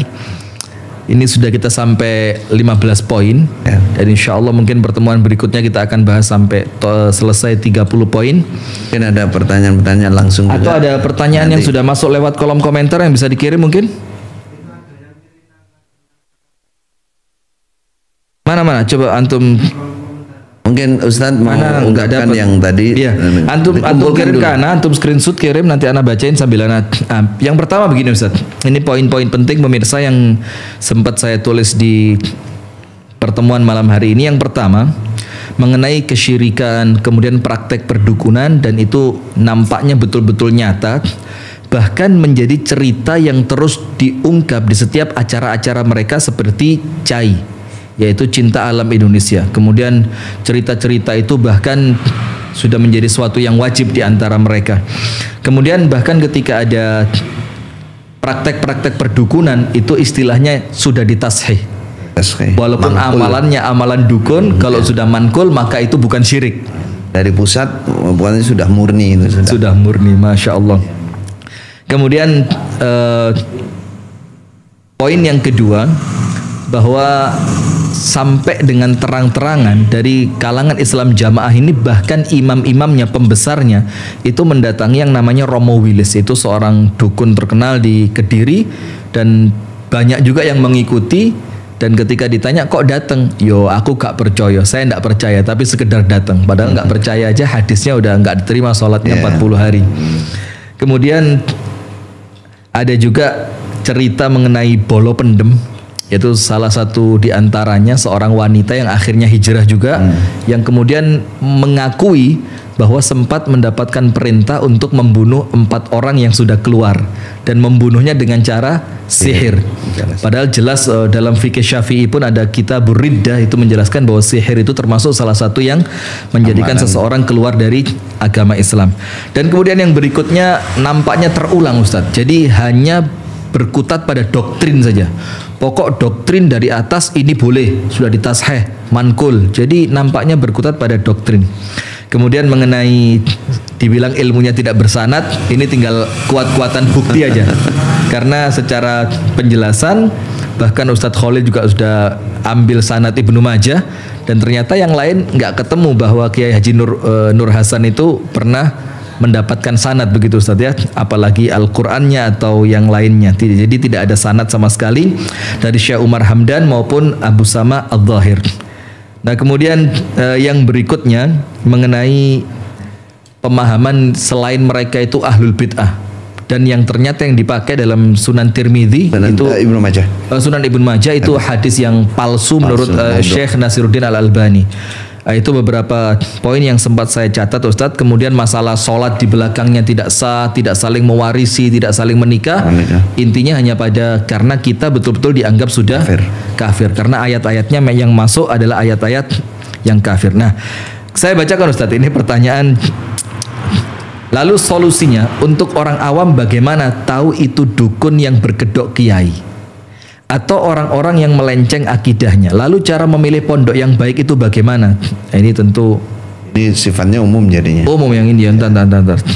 ini sudah kita sampai 15 poin ya. Dan insya Allah mungkin pertemuan berikutnya kita akan bahas sampai selesai 30 poin. Mungkin ada pertanyaan-pertanyaan langsung atau juga. Ada pertanyaan nanti yang sudah masuk lewat kolom komentar yang bisa dikirim mungkin. Mana coba antum Mungkin Ustadz mau ungkapkan yang tadi. Iya. Antum kirim ke ana, antum screenshot kirim, nanti ana bacain sambil ana. Yang pertama begini Ustadz. Ini poin-poin penting pemirsa yang sempat saya tulis di pertemuan malam hari ini. Yang pertama mengenai kesyirikan, kemudian praktek perdukunan, dan itu nampaknya betul-betul nyata, bahkan menjadi cerita yang terus diungkap di setiap acara-acara mereka seperti CAI, yaitu Cinta Alam Indonesia. Kemudian cerita-cerita itu bahkan sudah menjadi suatu yang wajib di antara mereka. Kemudian bahkan ketika ada praktek-praktek perdukunan itu istilahnya sudah ditasheh. Walaupun amalannya amalan dukun, kalau sudah mankul maka itu bukan syirik. Dari pusat bukannya sudah murni itu sudah murni, masya Allah. Kemudian poin yang kedua, bahwa sampai dengan terang-terangan dari kalangan Islam Jamaah ini, bahkan imam-imamnya, pembesarnya itu mendatangi yang namanya Romo Willis, itu seorang dukun terkenal di Kediri, dan banyak juga yang mengikuti. Dan ketika ditanya kok datang, yo aku gak percaya, saya gak percaya, tapi sekedar datang. Padahal gak percaya aja hadisnya udah gak diterima sholatnya 40 hari. Kemudian ada juga cerita mengenai bolo pendem, yaitu salah satu di antaranya seorang wanita yang akhirnya hijrah juga, yang kemudian mengakui bahwa sempat mendapatkan perintah untuk membunuh 4 orang yang sudah keluar, dan membunuhnya dengan cara sihir. Padahal jelas dalam fikih Syafi'i pun ada Kitabur Riddah, itu menjelaskan bahwa sihir itu termasuk salah satu yang menjadikan seseorang keluar dari agama Islam. Dan kemudian yang berikutnya nampaknya terulang Ustadz. Jadi hanya berkutat pada doktrin saja. Pokok doktrin dari atas ini boleh, sudah ditasheh, mankul. Jadi nampaknya berkutat pada doktrin. Kemudian mengenai dibilang ilmunya tidak bersanad, ini tinggal kuat-kuatan bukti aja. Karena secara penjelasan bahkan Ustadz Khalil juga sudah ambil sanad Ibnu Majah, dan ternyata yang lain nggak ketemu bahwa Kiai Haji Nur Hasan itu pernah mendapatkan sanad begitu Ustadz ya, apalagi Al-Qur'annya atau yang lainnya. Jadi tidak ada sanad sama sekali dari Syekh Umar Hamdan maupun Abu Sama Al-Zahir. Nah kemudian yang berikutnya mengenai pemahaman selain mereka itu ahlul bid'ah, dan yang ternyata yang dipakai dalam Sunan Tirmidzi itu Ibnu Majah. Sunan Ibnu Majah itu hadis yang palsu menurut Syekh Nasiruddin Al-Albani. Itu beberapa poin yang sempat saya catat Ustadz. Kemudian masalah sholat di belakangnya tidak sah, tidak saling mewarisi, tidak saling menikah. Intinya hanya pada karena kita betul-betul dianggap sudah kafir. Karena ayat-ayatnya yang masuk adalah ayat-ayat yang kafir. Nah, saya bacakan Ustadz, ini pertanyaan. Lalu solusinya untuk orang awam bagaimana tahu itu dukun yang berkedok kiai atau orang-orang yang melenceng akidahnya? Lalu cara memilih pondok yang baik itu bagaimana? Ini tentu ini sifatnya umum jadinya. Umum yang ini, entar.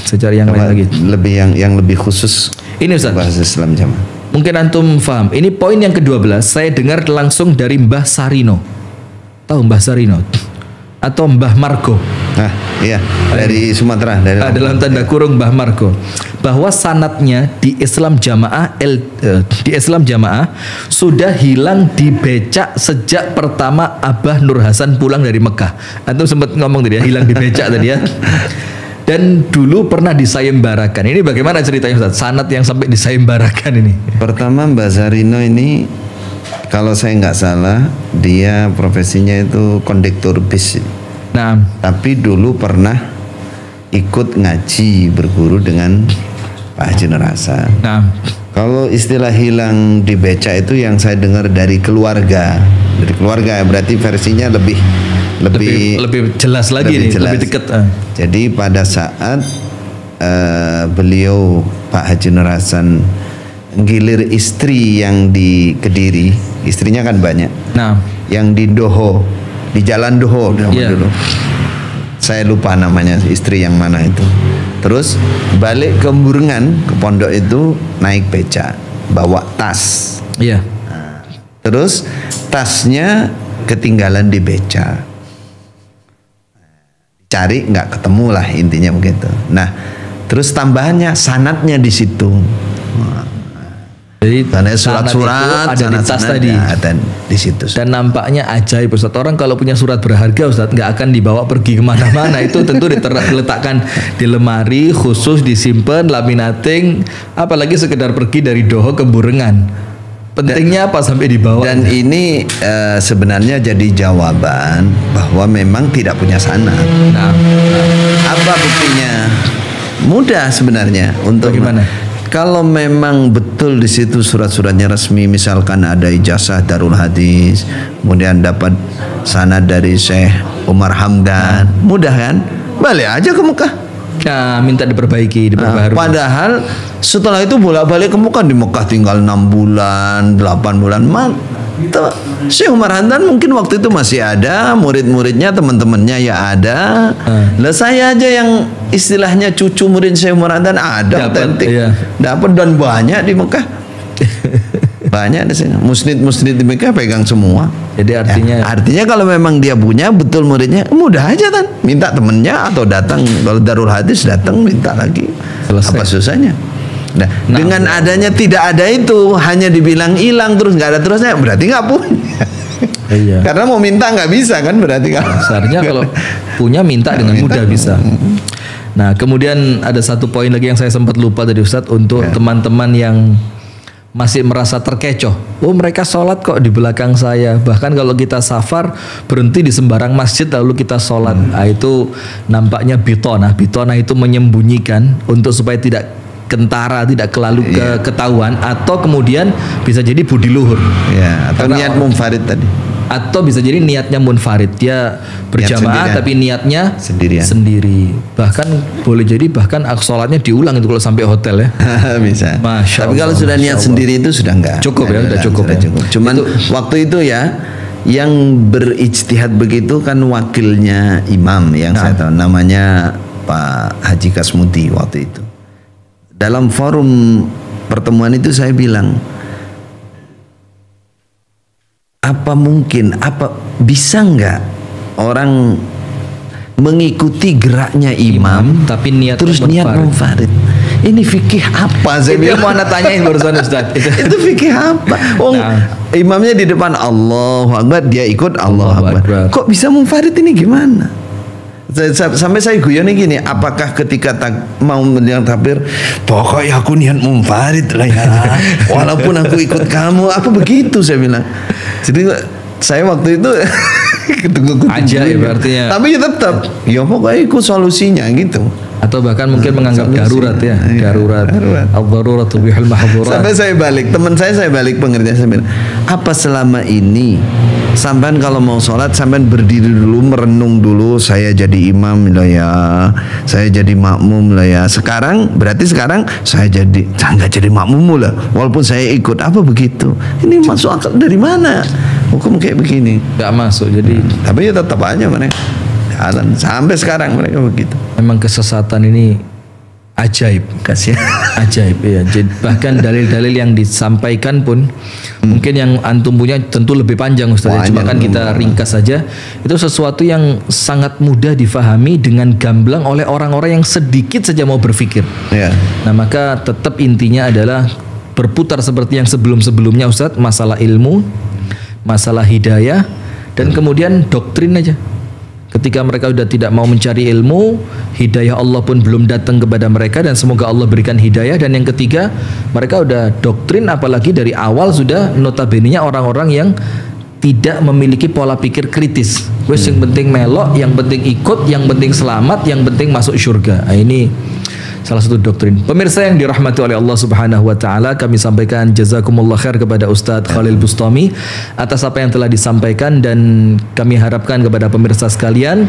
Secara yang lain lagi. Lebih yang lebih khusus. Ini Ustaz, bahasa Islam Jamaah. Mungkin antum paham. Ini poin yang ke-12. Saya dengar langsung dari Mbah Sarino. Tahu Mbah Sarino? Atau Mbah Margo? Nah, iya, dari Sumatera, dari dalam tanda kurung Mbah Margo, bahwa sanatnya di Islam Jamaah sudah hilang di becak sejak pertama Abah Nur Hasan pulang dari Mekah. Antum sempat ngomong tadi ya, hilang di becak tadi ya. Dan dulu pernah disayembarakan. Ini bagaimana ceritanya Ustaz? Sanat yang sampai disayembarakan ini. Pertama Mbah Sarino ini, kalau saya nggak salah, dia profesinya itu kondektur bis. Nah, tapi dulu pernah ikut ngaji berguru dengan Pak Haji Nur Hasan. Nah, kalau istilah hilang di becak itu yang saya dengar dari keluarga, berarti versinya lebih jelas lagi, lebih dekat. Jadi pada saat beliau Pak Haji Nur Hasan gilir istri yang di Kediri, istrinya kan banyak. Nah, yang di Doho, di Jalan Doho dulu. Saya lupa namanya istri yang mana itu. Terus balik ke Burengan, ke pondok itu naik becak, bawa tas. Iya. Nah, terus tasnya ketinggalan di becak. Cari nggak ketemu lah, intinya begitu. Nah, terus tambahannya sanatnya di situ. Jadi Karena sanad surat-surat itu ada di tas tadi. dan di situ. Dan nampaknya ajaib Ustaz. Orang kalau punya surat berharga Ustaz nggak akan dibawa pergi kemana-mana. Itu tentu diletakkan di lemari khusus, disimpan, laminating. Apalagi sekedar pergi dari Doho ke Burengan. Pentingnya apa sampai dibawa? Dan ini sebenarnya jadi jawaban bahwa memang tidak punya sanad. Nah, Apa buktinya? Mudah sebenarnya untuk bagaimana? Kalau memang betul di situ surat-suratnya resmi, misalkan ada ijazah Darul Hadis, kemudian dapat sanad dari Syekh Umar Hamdan, mudah kan? Balik aja ke Mekah. Ya, minta diperbaiki, diperbaharui. Padahal setelah itu bolak-balik ke Mekah, di Mekah tinggal 6 bulan, 8 bulan. Syekh Umar Hamdan mungkin waktu itu masih ada, murid-muridnya, teman-temannya ya ada. Lah saya aja yang istilahnya cucu murid Syekh Umar Hamdan ada otentik. Iya. Dapat dan banyak di Mekah. Banyak di sini. Musnid di Mekah pegang semua. Jadi Artinya kalau memang dia punya betul muridnya, mudah aja kan. Minta temennya atau datang, kalau Darul Hadis datang minta lagi. Selesai. Apa susahnya? Nah, dengan adanya tidak ada itu, hanya dibilang hilang terus nggak ada terusnya, berarti nggak punya. Iya. Karena mau minta nggak bisa kan, berarti kan. Seharusnya kalau punya minta dengan mudah bisa. Nah, kemudian ada satu poin lagi yang saya sempat lupa tadi Ustadz, untuk teman-teman yang masih merasa terkecoh. Oh, mereka sholat kok di belakang saya. Bahkan kalau kita safar berhenti di sembarang masjid lalu kita sholat. Nah, itu nampaknya bitonah. Bitonah itu menyembunyikan untuk supaya tidak kentara, tidak ketahuan, atau kemudian bisa jadi budi luhur. Ya, atau niat munfarid tadi. Atau bisa jadi niatnya munfarid, dia berjamaah tapi niatnya sendiri. Bahkan boleh jadi sholatnya diulang itu kalau sampai hotel ya. Bisa. Masya tapi kalau Allah, sudah niat sendiri itu sudah enggak. Cukup ya, sudah cukup. Cuman waktu itu ya yang berijtihad begitu kan wakilnya imam yang saya tahu, namanya Pak Haji Kasmuti waktu itu. Dalam forum pertemuan itu saya bilang, apa mungkin, bisa nggak orang mengikuti geraknya imam tapi niat terus niat munfarid? Ini fikih apa? Saya bilang, mau anda tanyain barusan Ustaz. Itu fikih apa? Imamnya di depan Allahu Akbar, dia ikut Allahu Akbar. Kok bisa munfarid ini gimana? Sampai saya guyonnya gini, apakah ketika mau menjelang takbir, pokoknya aku niat munfarid lah ya, walaupun aku ikut kamu, apa begitu saya bilang. Jadi saya waktu itu aja ya berartinya. Tapi ya tetap, ya pokoknya ikut solusinya gitu. Atau bahkan mungkin menganggap darurat ya, darurat. Al-daruratu bihal mahdhurat. Sampai saya balik, teman saya balik pengertian, saya bilang, apa selama ini sampean kalau mau sholat sampean berdiri dulu, merenung dulu, saya jadi imam lah ya, saya jadi makmum lah ya. Berarti sekarang saya nggak jadi makmum lah, walaupun saya ikut, apa begitu? Ini masuk akal dari mana? Hukum kayak begini nggak masuk. Jadi tapi ya tetap aja mereka jalan sampai sekarang mereka begitu. Memang kesesatan ini ajaib, kasihan. Ajaib ya. Jadi bahkan dalil-dalil yang disampaikan pun mungkin yang antum punya tentu lebih panjang Ustaz. Cuma kan kita ringkas saja. Itu sesuatu yang sangat mudah difahami dengan gamblang oleh orang-orang yang sedikit saja mau berpikir. Ya. Nah, maka tetap intinya adalah berputar seperti yang sebelum-sebelumnya Ustaz, masalah ilmu, masalah hidayah, dan kemudian doktrin aja. Ketika mereka sudah tidak mau mencari ilmu, hidayah Allah pun belum datang kepada mereka, dan semoga Allah berikan hidayah. Dan yang ketiga, mereka udah doktrin, apalagi dari awal sudah notabene-nya orang-orang yang tidak memiliki pola pikir kritis. Wes yang penting melok, yang penting ikut, yang penting selamat, yang penting masuk surga. Nah, ini salah satu doktrin. Pemirsa yang dirahmati oleh Allah Subhanahu wa taala, kami sampaikan jazakumullah khair kepada Ustadz Khalil Bustami atas apa yang telah disampaikan, dan kami harapkan kepada pemirsa sekalian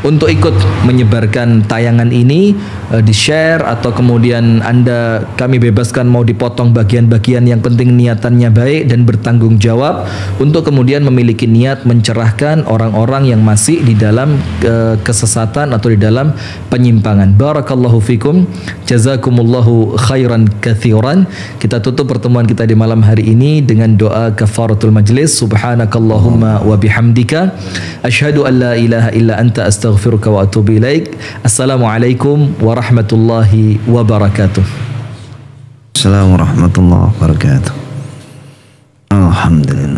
untuk ikut menyebarkan tayangan ini, di-share, atau kemudian kami bebaskan mau dipotong bagian-bagian, yang penting niatannya baik dan bertanggung jawab untuk kemudian memiliki niat mencerahkan orang-orang yang masih di dalam kesesatan atau di dalam penyimpangan. Barakallahu fikum. Jazakumullahu khairan katsiran. Kita tutup pertemuan kita di malam hari ini dengan doa kafaratul majlis. Subhanakallahumma wa bihamdika asyhadu an la ilaha illa anta astaghfiruka wa atubu ilaik. Assalamualaikum warahmatullahi wabarakatuh. Waalaikumsalam warahmatullahi wabarakatuh. Alhamdulillah.